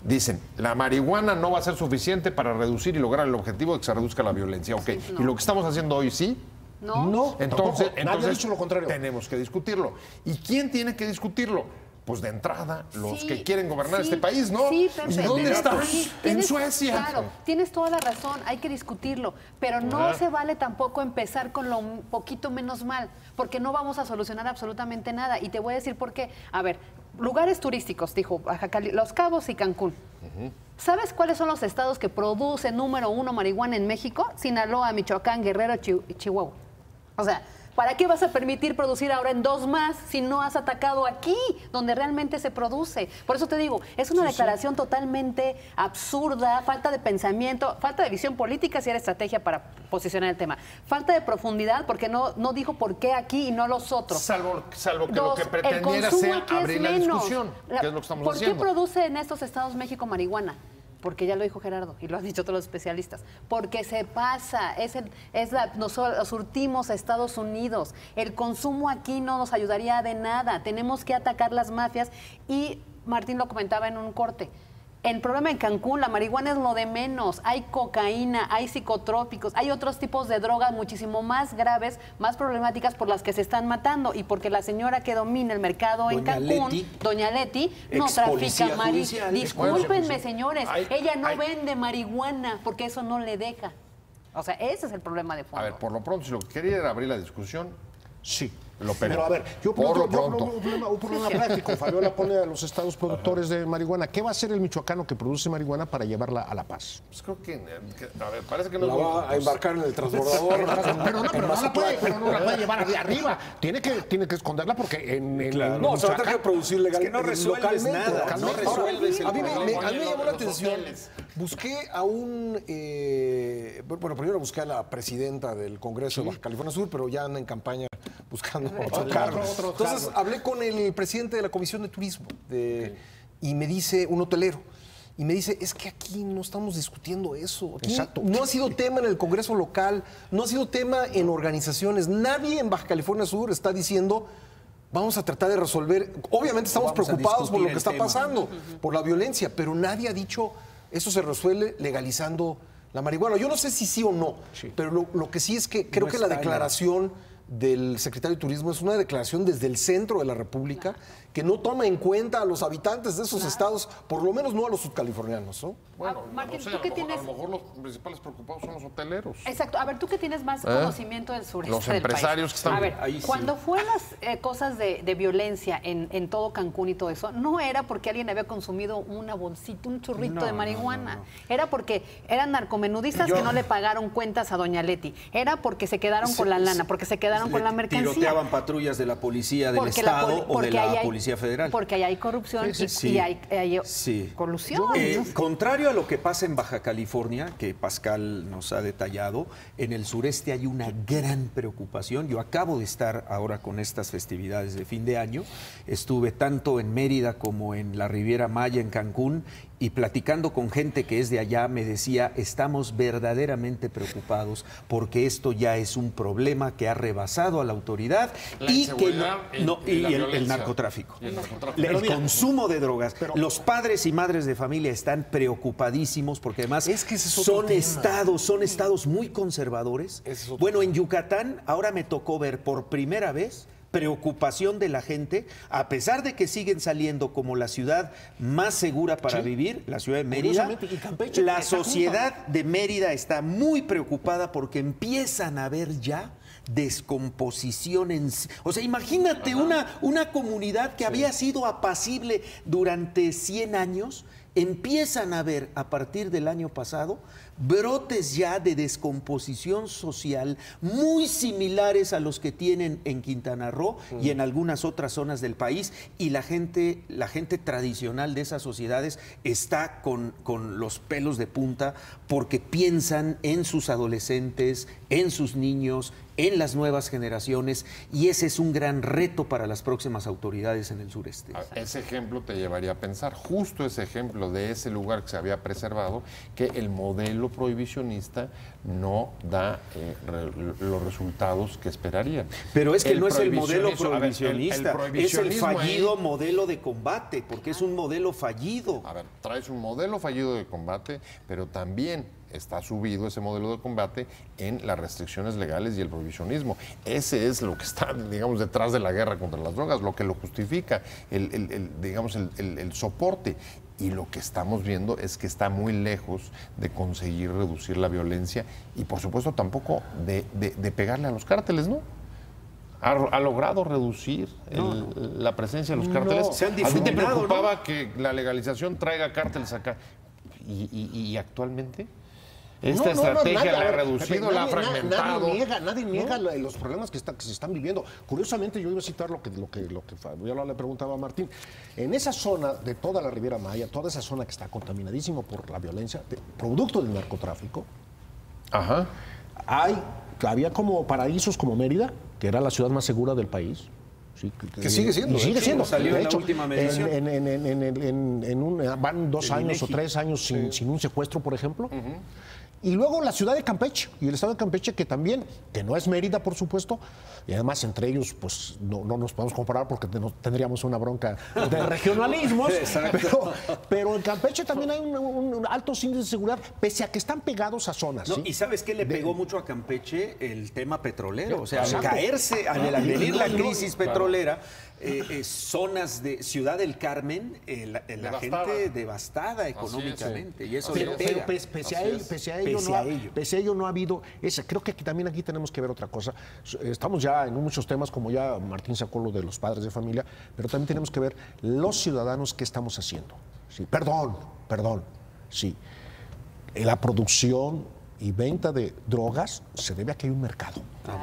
D: dicen, la marihuana no va a ser suficiente para reducir y lograr el objetivo de que se reduzca la violencia. Ok,
B: Sí, no.
D: ¿Y lo que estamos haciendo hoy sí?
B: No.
D: Entonces,
E: Nadie ha dicho lo contrario.
D: Tenemos que discutirlo. ¿Y quién tiene que discutirlo? Pues de entrada, los que quieren gobernar este país, ¿no?
B: Sí, Pepe.
D: ¿Y dónde están?
B: Sí,
D: En Suecia.
B: Claro, tienes toda la razón, hay que discutirlo, pero no se vale tampoco empezar con lo un poquito menos mal, porque no vamos a solucionar absolutamente nada. Y te voy a decir por qué. A ver, lugares turísticos, dijo Baja Cali, Los Cabos y Cancún. ¿Sabes cuáles son los estados que producen número 1 marihuana en México? Sinaloa, Michoacán, Guerrero, Chihuahua. O sea, ¿para qué vas a permitir producir ahora en 2 más si no has atacado aquí, donde realmente se produce? Por eso te digo, es una declaración totalmente absurda, falta de pensamiento, falta de visión política si era estrategia para posicionar el tema, falta de profundidad porque no dijo por qué aquí y no los otros.
D: Salvo que lo que
B: El
D: pretendiera
B: consumo
D: sea
B: aquí es
D: abrir la
B: menos.
D: discusión, que es lo que estamos
B: ¿Por
D: haciendo.
B: qué produce en estos estados México marihuana? Porque ya lo dijo Gerardo y lo han dicho todos los especialistas. Porque se pasa, nos surtimos a Estados Unidos. El consumo aquí no nos ayudaría de nada. Tenemos que atacar las mafias y Martín lo comentaba en un corte. El problema en Cancún, la marihuana es lo de menos. Hay cocaína, hay psicotrópicos, hay otros tipos de drogas muchísimo más graves, más problemáticas por las que se están matando. Y porque la señora que domina el mercado en Cancún, Doña Leti, no trafica marihuana. Discúlpenme, señores, ella no vende marihuana porque eso no le deja. O sea, ese es el problema de fondo.
D: A ver, por lo pronto, si lo que quería era abrir la discusión,
E: Sí. Pero a ver, yo un problema práctico. Fabiola pone a los estados productores de marihuana. ¿Qué va a hacer el michoacano que produce marihuana para llevarla a La Paz?
D: Pues creo que a ver, parece que no
A: la va a embarcar en el transbordador.
E: pero no la puede llevar de arriba. Tiene que esconderla porque
A: no, se va a tener que producir legalmente.
C: Es que no resuelves nada. No resuelves el problema.
A: A mí me llamó la atención. Busqué a bueno, primero busqué a la presidenta del Congreso de Baja California Sur, pero ya anda en campaña buscando otro cargo. Entonces hablé con el presidente de la Comisión de Turismo y me dice, un hotelero, y me dice, es que aquí no estamos discutiendo eso. Aquí no ha sido tema en el Congreso local, no ha sido tema en organizaciones. Nadie en Baja California Sur está diciendo, vamos a tratar de resolver. Obviamente estamos preocupados por lo que está pasando, por la violencia, pero nadie ha dicho, eso se resuelve legalizando la marihuana. Yo no sé si sí o no, pero lo que sí es que creo que la declaración del secretario de Turismo es una declaración desde el centro de la República que no toma en cuenta a los habitantes de esos estados, por lo menos no a los subcalifornianos, ¿no?
D: Bueno,
B: Martín,
D: no sé,
B: ¿tú qué tienes?
D: A lo mejor los principales preocupados son los hoteleros.
B: Exacto. A ver, tú que tienes más conocimiento del sureste
D: los
B: del país.
D: empresarios que están...
B: A ver,
C: ahí
B: cuando fue las cosas de violencia en todo Cancún y todo eso, no era porque alguien había consumido una bolsita, un churrito de marihuana. No. Era porque eran narcomenudistas que no le pagaron cuentas a doña Leti. Era porque se quedaron con la lana, porque se quedaron con la mercancía.
C: Tiroteaban patrullas de la policía del Estado o de la Policía Federal.
B: Porque ahí hay corrupción y hay colusión.
C: Contrario a lo que pasa en Baja California, que Pascal nos ha detallado, en el sureste hay una gran preocupación. Yo acabo de estar ahora con estas festividades de fin de año. Estuve tanto en Mérida como en la Riviera Maya, en Cancún, y platicando con gente que es de allá me decía, estamos verdaderamente preocupados porque esto ya es un problema que ha rebasado a la autoridad y que el narcotráfico. El consumo de drogas. Los padres y madres de familia están preocupadísimos porque además son estados muy conservadores. Bueno, en Yucatán ahora me tocó ver por primera vez preocupación de la gente, a pesar de que siguen saliendo como la ciudad más segura para vivir, la ciudad de Mérida. La sociedad de Mérida está muy preocupada porque empiezan a ver ya descomposición o sea, imagínate una comunidad que había sido apacible durante 100 años, empiezan a ver a partir del año pasado brotes ya de descomposición social muy similares a los que tienen en Quintana Roo y en algunas otras zonas del país, y la gente tradicional de esas sociedades está con los pelos de punta porque piensan en sus adolescentes, en sus niños, en las nuevas generaciones, y ese es un gran reto para las próximas autoridades en el sureste.
D: Ese ejemplo te llevaría a pensar, justo ese ejemplo de ese lugar que se había preservado, que el modelo prohibicionista no da los resultados que esperarían.
C: Pero es que no es el modelo prohibicionista, es el fallido modelo de combate, porque es un modelo fallido.
D: A ver, traes un modelo fallido de combate, pero también está subido ese modelo de combate en las restricciones legales y el prohibicionismo. Ese es lo que está, digamos, detrás de la guerra contra las drogas, lo que lo justifica, el soporte. Y lo que estamos viendo es que está muy lejos de conseguir reducir la violencia y, por supuesto, tampoco de pegarle a los cárteles, ¿no? ¿Ha logrado reducir la presencia de los cárteles? ¿A ti te preocupaba que la legalización traiga cárteles acá? ¿Y actualmente? Esta estrategia la ha reducido, la ha fragmentado.
E: Nadie niega los problemas que se están viviendo. Curiosamente, yo iba a citar lo que Fabiola le preguntaba a Martín. En esa zona de toda la Riviera Maya, toda esa zona que está contaminadísima por la violencia, producto del narcotráfico, había como paraísos como Mérida, que era la ciudad más segura del país. Sí,
A: que sigue siendo.
E: Sigue siendo.
C: Salió de hecho, en la última medición.
E: Van 2 años o 3 años sin un secuestro, por ejemplo. Y luego la ciudad de Campeche y el estado de Campeche, que también, que no es Mérida, por supuesto, y además entre ellos, pues no nos podemos comparar porque tendríamos una bronca de regionalismos, pero en Campeche también hay un alto índice de seguridad, pese a que están pegados a zonas. ¿Sí?
C: Y ¿sabes qué le pegó mucho a Campeche? El tema petrolero, o sea, al caerse, al venir la crisis petrolera, zonas de Ciudad del Carmen, la gente devastada económicamente, y eso le pega.
E: Pero pese a pese a ello no ha habido esa. Creo que también aquí tenemos que ver otra cosa. Estamos ya en muchos temas, como ya Martín sacó lo de los padres de familia, pero también tenemos que ver los ciudadanos qué estamos haciendo. Sí, perdón, sí. La producción y venta de drogas se debe a que hay un mercado.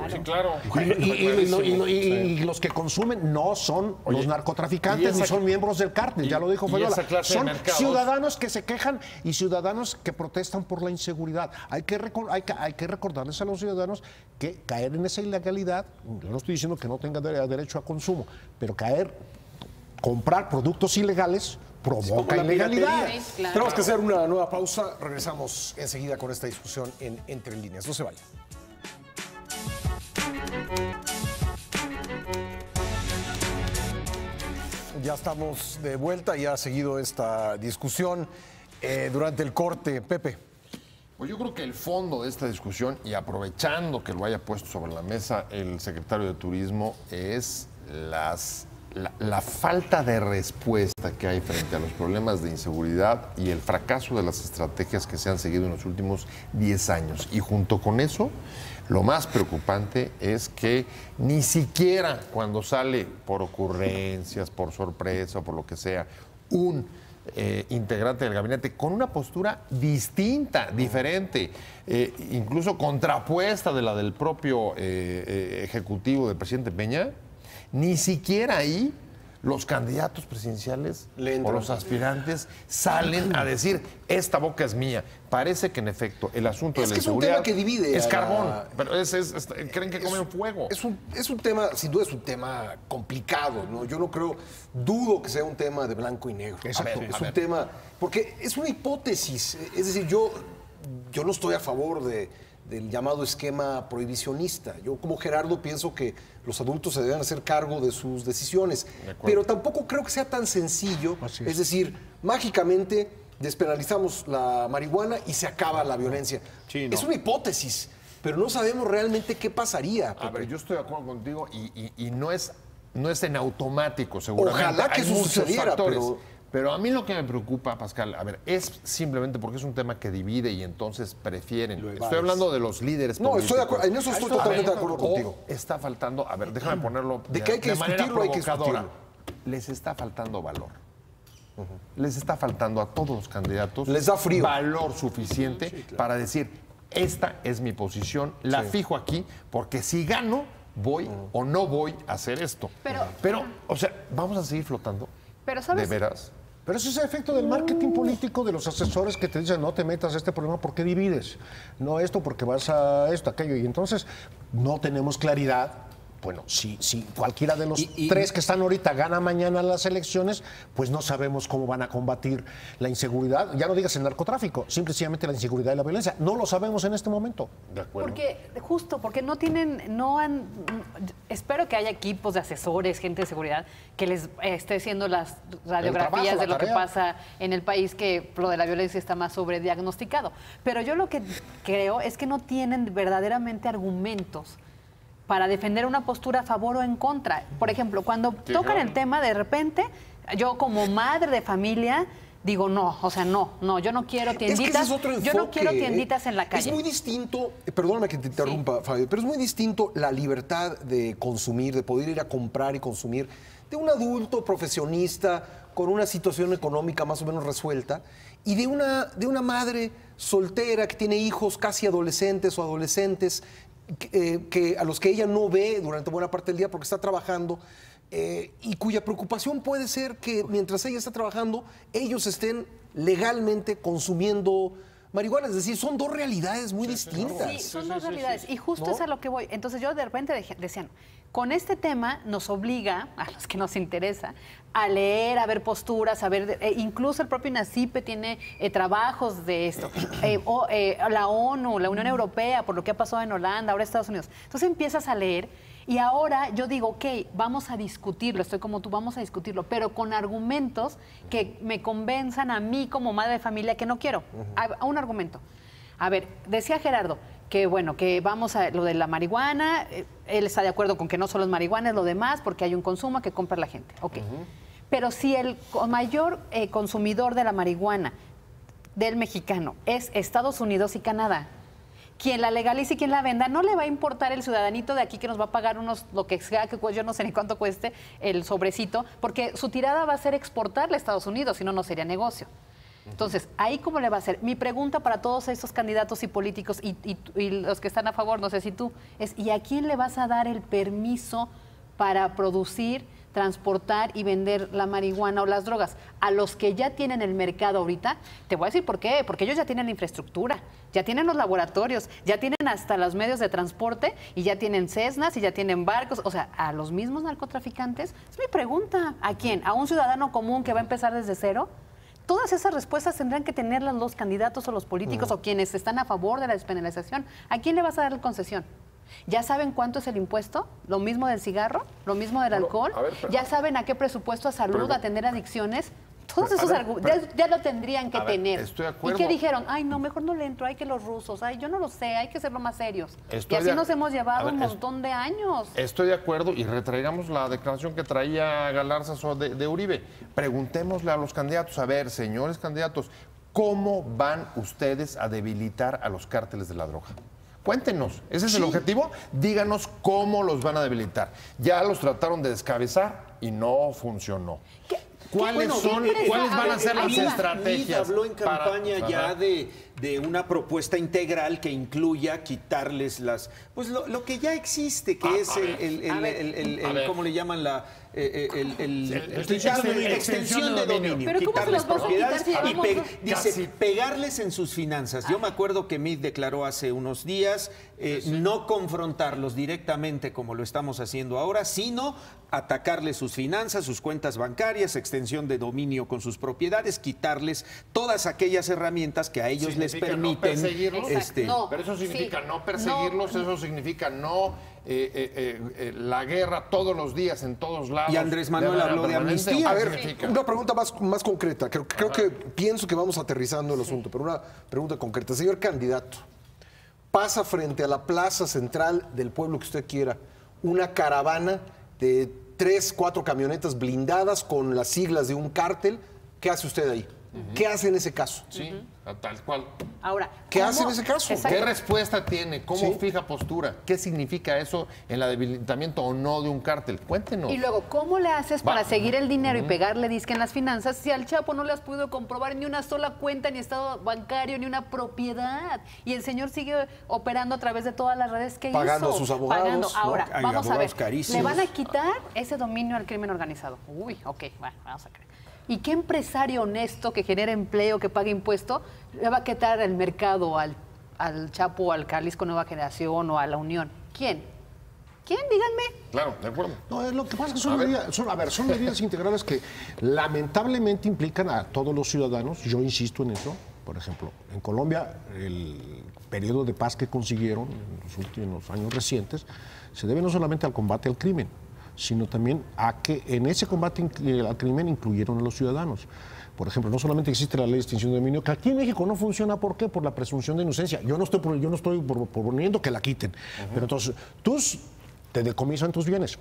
D: Sí, claro.
E: Y los que consumen no son los narcotraficantes ni son miembros del cártel, ya lo dijo Fabiola. Son ciudadanos que se quejan y ciudadanos que protestan por la inseguridad. Hay que recordarles a los ciudadanos que caer en esa ilegalidad, yo no estoy diciendo que no tengan derecho a consumo, pero comprar productos ilegales provoca ilegalidad.
A: Sí, claro. Tenemos que hacer una nueva pausa. Regresamos enseguida con esta discusión en Entre Líneas. No se vayan. Ya estamos de vuelta, ya ha seguido esta discusión durante el corte. Pepe.
D: Pues yo creo que el fondo de esta discusión, y aprovechando que lo haya puesto sobre la mesa el secretario de Turismo, es la falta de respuesta que hay frente a los problemas de inseguridad y el fracaso de las estrategias que se han seguido en los últimos 10 años. Y junto con eso, lo más preocupante es que ni siquiera cuando sale por ocurrencias, por sorpresa o por lo que sea, un integrante del gabinete con una postura distinta, diferente, incluso contrapuesta de la del propio ejecutivo del presidente Peña, ni siquiera ahí los candidatos presidenciales o los aspirantes salen a decir, esta boca es mía. Parece que en efecto el asunto de la inseguridad
A: es un tema que divide
D: es carbón, pero creen que comen fuego.
A: Es un tema, sin duda es un tema complicado, ¿no? Yo no dudo que sea un tema de blanco y negro.
E: Exacto.
A: Es un tema, porque es una hipótesis. Es decir, yo no estoy a favor del llamado esquema prohibicionista. Yo, como Gerardo, pienso que los adultos se deben hacer cargo de sus decisiones, pero tampoco creo que sea tan sencillo. Es decir, mágicamente despenalizamos la marihuana y se acaba la violencia. Sí, no. Es una hipótesis, pero no sabemos realmente qué pasaría.
D: A ver, yo estoy de acuerdo contigo y no es en automático, seguramente.
A: Ojalá que eso sucediera,
D: pero a mí lo que me preocupa, Pascal, a ver, es simplemente porque es un tema que divide y entonces prefieren. Estoy hablando de los líderes políticos.
A: Estoy de acuerdo, en eso estoy totalmente de acuerdo contigo.
D: Está faltando, a ver, déjame ponerlo
A: de que hay que discutirlo, hay que discutirlo.
D: Les está faltando valor. Les está faltando a todos los candidatos
A: les da frío.
D: Valor suficiente para decir, esta es mi posición, la fijo aquí, porque si gano, voy o no voy a hacer esto. Pero, o sea, vamos a seguir flotando.
B: Pero, ¿sabes?
D: ¿De veras?
E: Pero ese es el efecto del marketing político de los asesores que te dicen no te metas a este problema porque divides, no esto porque vas a esto, aquello. Y entonces no tenemos claridad. Bueno, si cualquiera de los tres que están ahorita gana mañana las elecciones, pues no sabemos cómo van a combatir la inseguridad. Ya no digas el narcotráfico, simplemente la inseguridad y la violencia. No lo sabemos en este momento.
D: De acuerdo.
B: Porque espero que haya equipos de asesores, gente de seguridad, que les esté haciendo las radiografías de lo que pasa en el país, que lo de la violencia está más sobrediagnosticado. Pero yo lo que creo es que no tienen verdaderamente argumentos para defender una postura a favor o en contra. Por ejemplo, cuando tocan el tema, de repente, yo como madre de familia digo, no, yo no quiero tienditas,
A: es que ese es otro enfoque,
B: yo no quiero tienditas en la calle.
A: Es muy distinto, perdóname que te interrumpa, Fabio, pero es muy distinto la libertad de consumir, de poder ir a comprar y consumir, de un adulto profesionista con una situación económica más o menos resuelta, y de una madre soltera que tiene hijos casi adolescentes o adolescentes, a los que ella no ve durante buena parte del día porque está trabajando, y cuya preocupación puede ser que mientras ella está trabajando, ellos estén legalmente consumiendo marihuana. Es decir, son dos realidades muy distintas.
B: Sí, son dos realidades. Y justo es a lo que voy. Entonces yo de repente decían, con este tema nos obliga, a los que nos interesa, a leer, a ver posturas, a ver, incluso el propio INACIPE tiene trabajos de esto, la ONU, la Unión Europea, por lo que ha pasado en Holanda, ahora Estados Unidos. Entonces empiezas a leer y ahora yo digo, ok, vamos a discutirlo, estoy como tú, vamos a discutirlo, pero con argumentos que me convenzan a mí como madre de familia que no quiero. Un argumento. A ver, decía Gerardo que bueno, que vamos a lo de la marihuana, él está de acuerdo con que no solo es marihuana, es lo demás, porque hay un consumo que compra la gente. Ok. Pero si el mayor consumidor de la marihuana del mexicano es Estados Unidos y Canadá. Quien la legalice y quien la venda, no le va a importar el ciudadanito de aquí que nos va a pagar lo que sea, que yo no sé ni cuánto cueste el sobrecito, porque su tirada va a ser exportarle a Estados Unidos, si no, no sería negocio. Entonces, ¿ahí cómo le va a hacer? Mi pregunta para todos estos candidatos y políticos y los que están a favor, no sé si tú, es ¿y a quién le vas a dar el permiso para producir, transportar y vender la marihuana o las drogas? A los que ya tienen el mercado ahorita. Te voy a decir por qué, porque ellos ya tienen la infraestructura, ya tienen los laboratorios, ya tienen hasta los medios de transporte y ya tienen Cessnas y ya tienen barcos. O sea, a los mismos narcotraficantes, es mi pregunta. ¿A quién? ¿A un ciudadano común que va a empezar desde cero? Todas esas respuestas tendrán que tenerlas los candidatos o los políticos o quienes están a favor de la despenalización. ¿A quién le vas a dar la concesión? ¿Ya saben cuánto es el impuesto? ¿Lo mismo del cigarro? ¿Lo mismo del alcohol? ¿Ya saben a qué presupuesto a salud, a atender adicciones? Todos esos argumentos ya lo tendrían que tener.
D: Estoy de acuerdo.
B: ¿Y qué dijeron? Ay, no, mejor no le entro, hay que los rusos, ay, yo no lo sé, hay que serlo más serios. Y así nos hemos llevado un montón de años.
D: Estoy de acuerdo y retraigamos la declaración que traía Galarza de Uribe. Preguntémosle a los candidatos, a ver, señores candidatos, ¿cómo van ustedes a debilitar a los cárteles de la droga? Cuéntenos, ¿ese es el objetivo? Díganos cómo los van a debilitar. Ya los trataron de descabezar y no funcionó. ¿Cuáles van a ser las estrategias?
C: Habló en campaña ya de una propuesta integral que incluya quitarles lo que ya existe, que es ¿cómo le llaman? Extensión de dominio.
B: Pero ¿cómo se los vas a quitar si
C: dice pegarles en sus finanzas. Yo me acuerdo que Meade declaró hace unos días no confrontarlos directamente como lo estamos haciendo ahora, sino atacarles sus finanzas, sus cuentas bancarias, extensión de dominio con sus propiedades, quitarles todas aquellas herramientas que a ellos les permiten.
D: No perseguirlos,
B: no,
D: pero eso significa no perseguirlos, eso significa no la guerra todos los días en todos lados.
C: Y Andrés Manuel habló de amnistía.
A: A ver, una pregunta más concreta. Creo que pienso que vamos aterrizando el asunto, pero una pregunta concreta. Señor candidato, pasa frente a la plaza central del pueblo que usted quiera una caravana de 3, 4 camionetas blindadas con las siglas de un cártel. ¿Qué hace usted ahí? ¿Qué hace en ese caso?
D: Sí, tal cual.
B: Ahora,
A: ¿qué hace en ese caso?
B: Exacto.
D: ¿Qué respuesta tiene? ¿Cómo fija postura? ¿Qué significa eso en el debilitamiento o no de un cártel? Cuéntenos.
B: Y luego, ¿cómo le haces para seguir el dinero y pegarle disque en las finanzas si al Chapo no le has podido comprobar ni una sola cuenta, ni estado bancario, ni una propiedad? Y el señor sigue operando a través de todas las redes que
A: pagando
B: hizo.
A: a sus abogados.
B: Pagando. Ahora,
C: Hay
B: vamos a ver.
C: carísimos.
B: ¿Le van a quitar ese dominio al crimen organizado? Uy, ok, bueno, vamos a creer. ¿Y qué empresario honesto que genere empleo, que pague impuesto, le va a quitar el mercado al Chapo, al Jalisco Nueva Generación o a la Unión? ¿Quién? ¿Quién? Díganme.
D: Claro, de acuerdo.
E: No, lo que pasa es que son medidas integrales que lamentablemente implican a todos los ciudadanos. Yo insisto en eso. Por ejemplo, en Colombia, el periodo de paz que consiguieron en los últimos años recientes se debe no solamente al combate al crimen, sino también a que en ese combate al crimen incluyeron a los ciudadanos. Por ejemplo, no solamente existe la ley de extinción de dominio, que aquí en México no funciona, ¿por qué? Por la presunción de inocencia. Yo no estoy proponiendo que la quiten, pero entonces tú te decomisan tus bienes.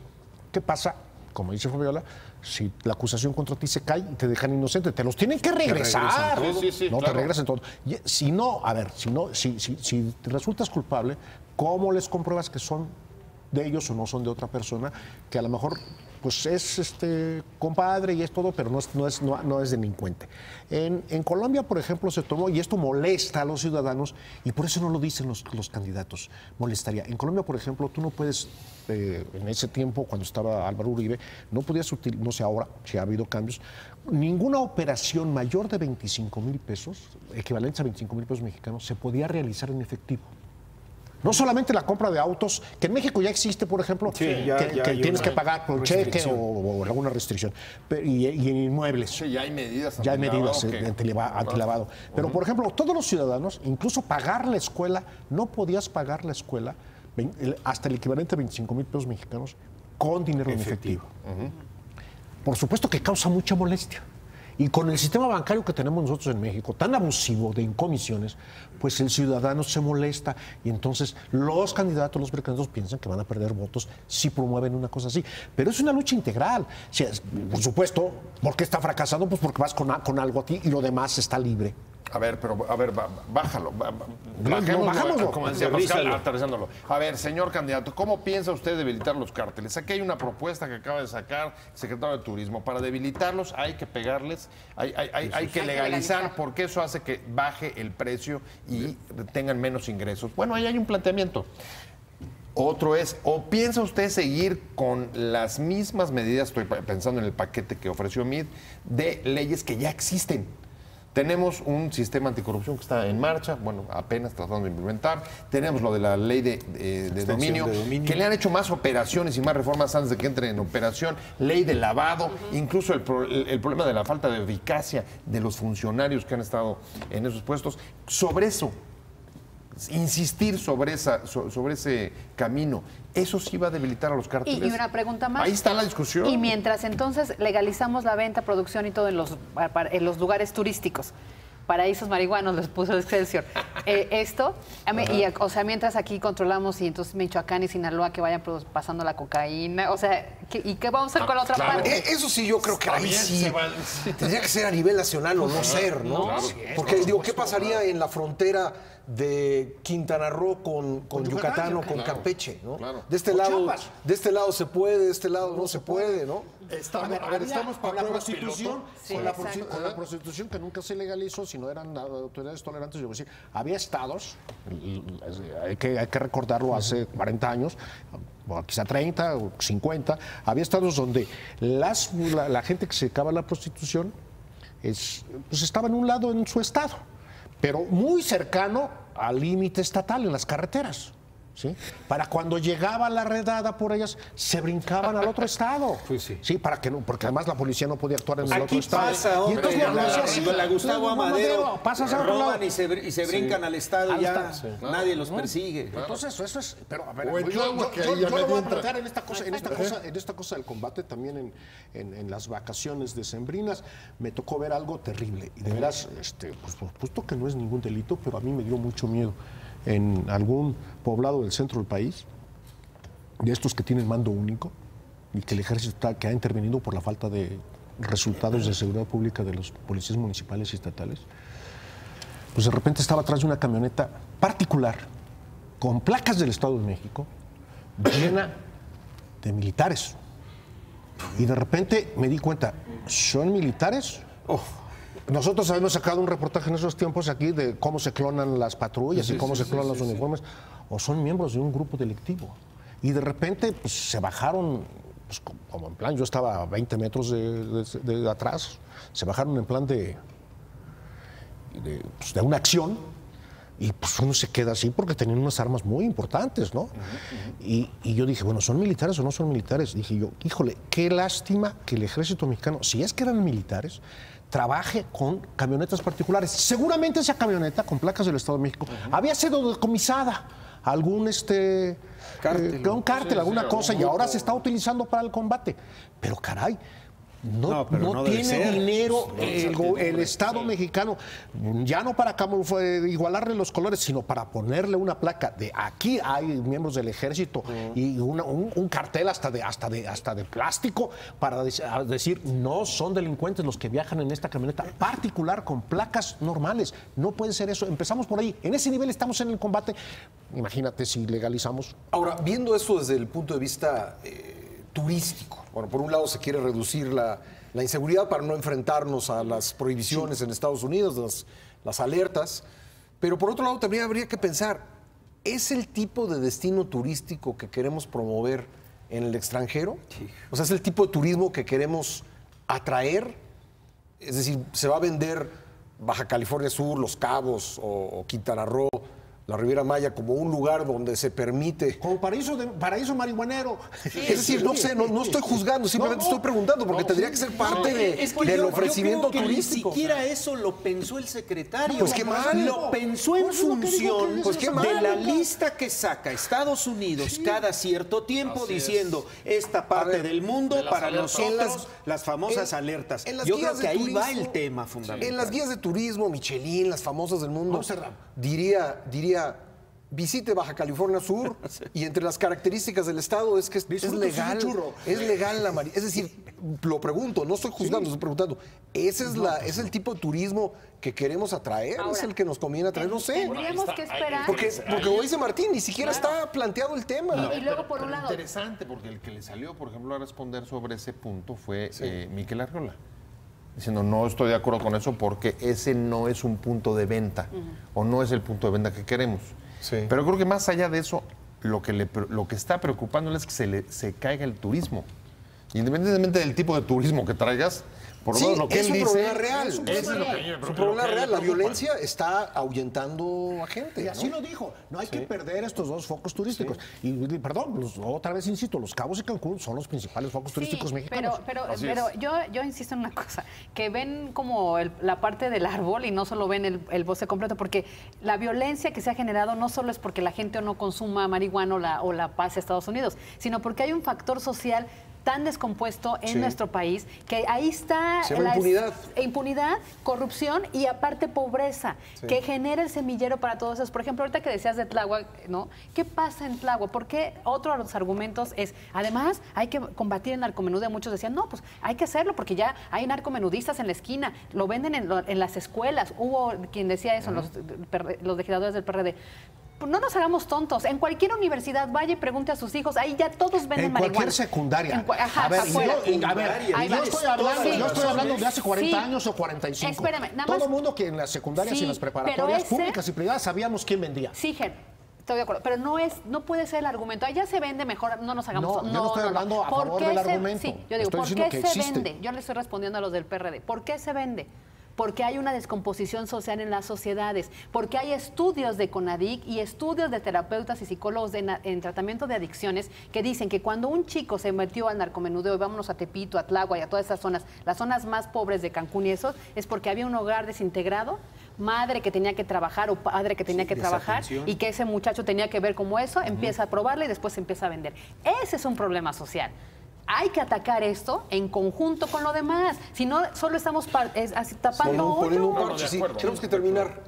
E: ¿Qué pasa? Como dice Fabiola, si la acusación contra ti se cae y te dejan inocente, te los tienen que regresar.
D: Sí,
E: no,
D: claro.
E: te regresan todo. Y si no, a ver, si resultas culpable, ¿cómo les compruebas que son de ellos o no son de otra persona, que a lo mejor pues es compadre y es todo, pero no es delincuente? En Colombia, por ejemplo, se tomó, y esto molesta a los ciudadanos, y por eso no lo dicen los candidatos, molestaría. En Colombia, por ejemplo, tú no puedes, en ese tiempo, cuando estaba Álvaro Uribe, no podías utilizar, no sé ahora, si ha habido cambios, ninguna operación mayor de 25,000 pesos, equivalentes a 25,000 pesos mexicanos, se podía realizar en efectivo. No solamente la compra de autos, que en México ya existe, por ejemplo, que tienes que pagar por cheque o alguna restricción, y en inmuebles.
D: Sí, ya hay medidas.
E: Ya hay medidas antilavado. Pero, por ejemplo, todos los ciudadanos, incluso pagar la escuela, no podías pagar la escuela hasta el equivalente a 25,000 pesos mexicanos con dinero en efectivo. Por supuesto que causa mucha molestia. Y con el sistema bancario que tenemos nosotros en México, tan abusivo de incomisiones, pues el ciudadano se molesta y entonces los candidatos, los precandidatos piensan que van a perder votos si promueven una cosa así. Pero es una lucha integral. O sea, por supuesto, ¿por qué está fracasando? Pues porque vas con algo a ti y lo demás está libre.
D: A ver, bájalo.
E: Bajámoslo.
D: Como decía Pascal, aterrizándolo. A ver, señor candidato, ¿cómo piensa usted debilitar los cárteles? Aquí hay una propuesta que acaba de sacar el secretario de Turismo. Para debilitarlos hay que pegarles, hay que legalizar, porque eso hace que baje el precio y tengan menos ingresos. Bueno, ahí hay un planteamiento. Otro es, ¿o piensa usted seguir con las mismas medidas, estoy pensando en el paquete que ofreció MID, de leyes que ya existen? Tenemos un sistema anticorrupción que está en marcha, bueno, apenas tratando de implementar. Tenemos lo de la ley de dominio, que le han hecho más operaciones y más reformas antes de que entre en operación. Ley de lavado, incluso el problema de la falta de eficacia de los funcionarios que han estado en esos puestos. Sobre eso, insistir sobre ese camino, eso sí va a debilitar a los cárteles.
B: Y una pregunta más.
D: Ahí está la discusión.
B: Y mientras entonces legalizamos la venta, producción y todo en los lugares turísticos, paraísos marihuanos, les puso Excelsior. O sea, mientras aquí controlamos y entonces Michoacán y Sinaloa que vayan pasando la cocaína, o sea, ¿y qué vamos a hacer con la otra parte?
A: Eso sí, yo creo que ahí sí tendría que ser a nivel nacional o no ser, ¿no? Claro. Porque digo, ¿qué pasaría en la frontera de Quintana Roo con Yucatán o con Campeche, ¿no? Claro. De este lado se puede, de este lado no se puede, ¿no?
E: Estamos con la prostitución, con la prostitución que nunca se legalizó, si no eran autoridades tolerantes. Yo voy a decir, había estados, hay que recordarlo, hace 40 años, o quizá 30 o 50, había estados donde la gente que se dedicaba a la prostitución pues estaba en un lado en su estado, pero muy cercano al límite estatal en las carreteras. ¿Sí? Para cuando llegaba la redada por ellas, se brincaban al otro estado. Sí, para que no, porque además la policía no podía actuar en el otro estado.
C: Pasa, hombre,
E: y entonces
C: la Gustavo Amadero
E: roban
C: y se brincan al estado y ya nadie los persigue.
E: Entonces, eso es. Pero a ver,
D: yo
E: lo voy a plantear en esta cosa del combate también en las vacaciones decembrinas. Me tocó ver algo terrible. Y de veras, pues por supuesto que no es ningún delito, pero a mí me dio mucho miedo. En algún poblado del centro del país, de estos que tienen mando único, y que el ejército que ha intervenido por la falta de resultados de seguridad pública de los policías municipales y estatales, pues de repente estaba atrás de una camioneta particular, con placas del Estado de México, llena de militares. Y de repente me di cuenta, ¿son militares? Nosotros habíamos sacado un reportaje en esos tiempos aquí de cómo se clonan las patrullas y cómo se clonan los uniformes, o son miembros de un grupo delictivo. Y de repente pues, se bajaron, pues, como en plan, yo estaba a 20 metros de atrás, se bajaron en plan de una acción, y pues uno se queda así porque tenían unas armas muy importantes, ¿no? Y yo dije, bueno, ¿son militares o no son militares? Dije yo, híjole, qué lástima que el ejército mexicano, si es que eran militares, trabaje con camionetas particulares. Seguramente esa camioneta con placas del Estado de México había sido decomisada a algún cártel, alguna cosa, y ahora se está utilizando para el combate. Pero caray, no tiene dinero el Estado mexicano, ya no para igualarle los colores, sino para ponerle una placa de aquí hay miembros del ejército y un cartel hasta de plástico para decir no son delincuentes los que viajan en esta camioneta particular con placas normales. No puede ser eso. Empezamos por ahí. En ese nivel estamos en el combate. Imagínate si legalizamos.
A: Ahora, viendo esto desde el punto de vista turístico. Bueno, por un lado se quiere reducir la inseguridad para no enfrentarnos a las prohibiciones en Estados Unidos, las alertas, pero por otro lado también habría que pensar, ¿es el tipo de destino turístico que queremos promover en el extranjero? Sí. O sea, ¿es el tipo de turismo que queremos atraer? Es decir, ¿se va a vender Baja California Sur, Los Cabos o Quintana Roo, la Riviera Maya, como un lugar donde se permite...
E: Como paraíso marihuanero.
A: Sí, es decir, no sé, no estoy juzgando, simplemente estoy preguntando, porque tendría que ser parte del ofrecimiento turístico.
C: Ni siquiera eso lo pensó el secretario.
A: Pues qué mal.
C: Lo pensó en función de la lista que saca Estados Unidos cada cierto tiempo, diciendo esta parte del mundo para nosotros, las famosas alertas. Yo creo que ahí va el tema fundamental.
A: En las guías de turismo, Michelin, las famosas del mundo, diría, visite Baja California Sur y entre las características del estado es que es legal. Es legal la marihuana. Es decir, lo pregunto, no estoy juzgando, estoy preguntando. ¿Ese es el tipo de turismo que queremos atraer?
B: Ahora,
A: ¿es el que nos conviene atraer? No sé.
B: Tendríamos que esperar.
A: Porque como dice Martín, ni siquiera está planteado el tema.
B: Y luego, por un lado,
D: Interesante, porque el que le salió, por ejemplo, a responder sobre ese punto fue Miquel Arriola, diciendo no estoy de acuerdo con eso porque ese no es un punto de venta o no es el punto de venta que queremos.
A: Sí.
D: Pero creo que más allá de eso, lo que está preocupándole es que se caiga el turismo. Independientemente del tipo de turismo que traigas, por lo menos lo que él dice...
A: Es un problema real.
D: Eso es lo que a mí me
A: Es un
D: preocupa,
A: problema
D: lo que a mí me
A: real. La
D: preocupa.
A: violencia está ahuyentando a gente.
E: Y así
A: ¿no?
E: lo dijo, no hay que perder estos dos focos turísticos. Y perdón, otra vez insisto, Los Cabos y Cancún son los principales focos turísticos mexicanos.
B: Pero yo insisto en una cosa, que ven como la parte del árbol y no solo ven el bosque completo, porque la violencia que se ha generado no solo es porque la gente no consuma marihuana o la pase a Estados Unidos, sino porque hay un factor social tan descompuesto en nuestro país que ahí está
A: Se llama
B: impunidad, corrupción y aparte pobreza, que genera el semillero para todos esos. Por ejemplo, ahorita que decías de Tláhuac, ¿no? ¿Qué pasa en Tláhuac? Porque otro de los argumentos es, además, hay que combatir el narcomenudeo. Muchos decían, no, pues hay que hacerlo porque ya hay narcomenudistas en la esquina, lo venden en las escuelas. Hubo quien decía eso, los legisladores del PRD. No nos hagamos tontos. En cualquier universidad, vaya y pregunte a sus hijos. Ahí ya todos venden marihuana.
E: En cualquier secundaria.
B: Ajá,
E: a ver,
B: afuera.
E: yo estoy hablando de hace 40 años o 45.
B: Espérame, nada más.
E: Todo el mundo que en las secundarias y en las preparatorias públicas y privadas sabíamos quién vendía.
B: Sí, Ger, estoy de acuerdo. Pero no puede ser el argumento. Allá se vende mejor, no nos hagamos tontos.
E: Yo no estoy hablando a favor del argumento.
B: Sí, yo digo,
E: estoy
B: ¿por qué se
E: existe.
B: vende? Yo le estoy respondiendo a los del PRD. ¿Por qué se vende? Porque hay una descomposición social en las sociedades, porque hay estudios de CONADIC y estudios de terapeutas y psicólogos en tratamiento de adicciones que dicen que cuando un chico se metió al narcomenudeo, y vámonos a Tepito, a Tláhuac y a todas esas zonas, las zonas más pobres de Cancún y eso, es porque había un hogar desintegrado, madre que tenía que trabajar o padre que tenía que trabajar y que ese muchacho tenía que ver como eso, empieza a probarla y después se empieza a vender. Ese es un problema social. Hay que atacar esto en conjunto con lo demás. Si no, solo estamos tapando
A: Poniendo un
B: hoyo.
A: parche, sí. Tenemos que terminar,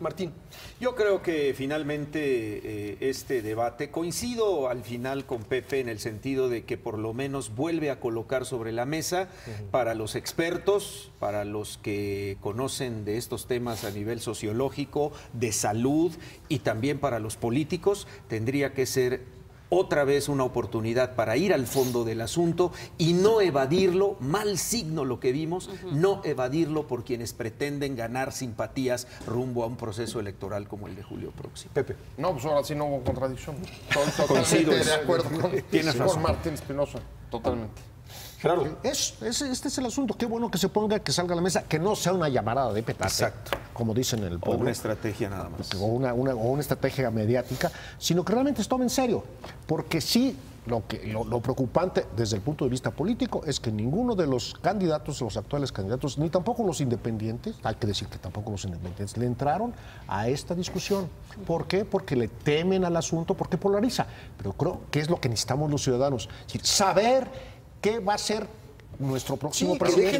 A: Martín.
C: Yo creo que finalmente este debate, coincido al final con Pepe en el sentido de que por lo menos vuelve a colocar sobre la mesa para los expertos, para los que conocen de estos temas a nivel sociológico, de salud y también para los políticos, tendría que ser otra vez una oportunidad para ir al fondo del asunto y no evadirlo, mal signo lo que vimos, no evadirlo por quienes pretenden ganar simpatías rumbo a un proceso electoral como el de julio próximo.
A: Pepe.
D: No, pues ahora sí no hubo contradicción.
C: Coincido,
D: Totalmente de acuerdo
C: tienes razón.
D: con Martín Espinosa, totalmente.
A: Gerardo.
E: Este es el asunto. Qué bueno que se ponga, que salga a la mesa, que no sea una llamarada de petate,
C: Exacto.
E: como dicen en el
C: O
E: pueblo.
C: una estrategia nada más.
E: O una estrategia mediática, sino que realmente se tome en serio. Porque sí, lo preocupante desde el punto de vista político es que ninguno de los candidatos, los actuales candidatos, ni tampoco los independientes, hay que decir que tampoco los independientes, le entraron a esta discusión. ¿Por qué? Porque le temen al asunto, porque polariza. Pero creo que es lo que necesitamos los ciudadanos. Es decir, saber qué va a ser nuestro próximo presidente.
A: Que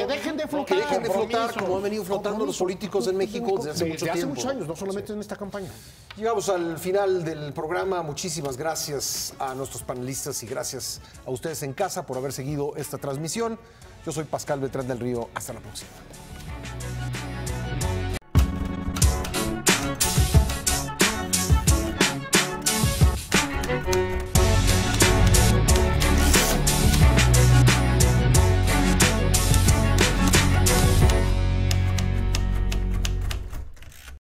E: dejen de flotar.
A: Que dejen de flotar como han venido flotando los políticos en México desde hace mucho
E: Desde hace
A: tiempo.
E: muchos años, no solamente en esta campaña.
A: Llegamos al final del programa. Muchísimas gracias a nuestros panelistas y gracias a ustedes en casa por haber seguido esta transmisión. Yo soy Pascal Beltrán del Río. Hasta la próxima.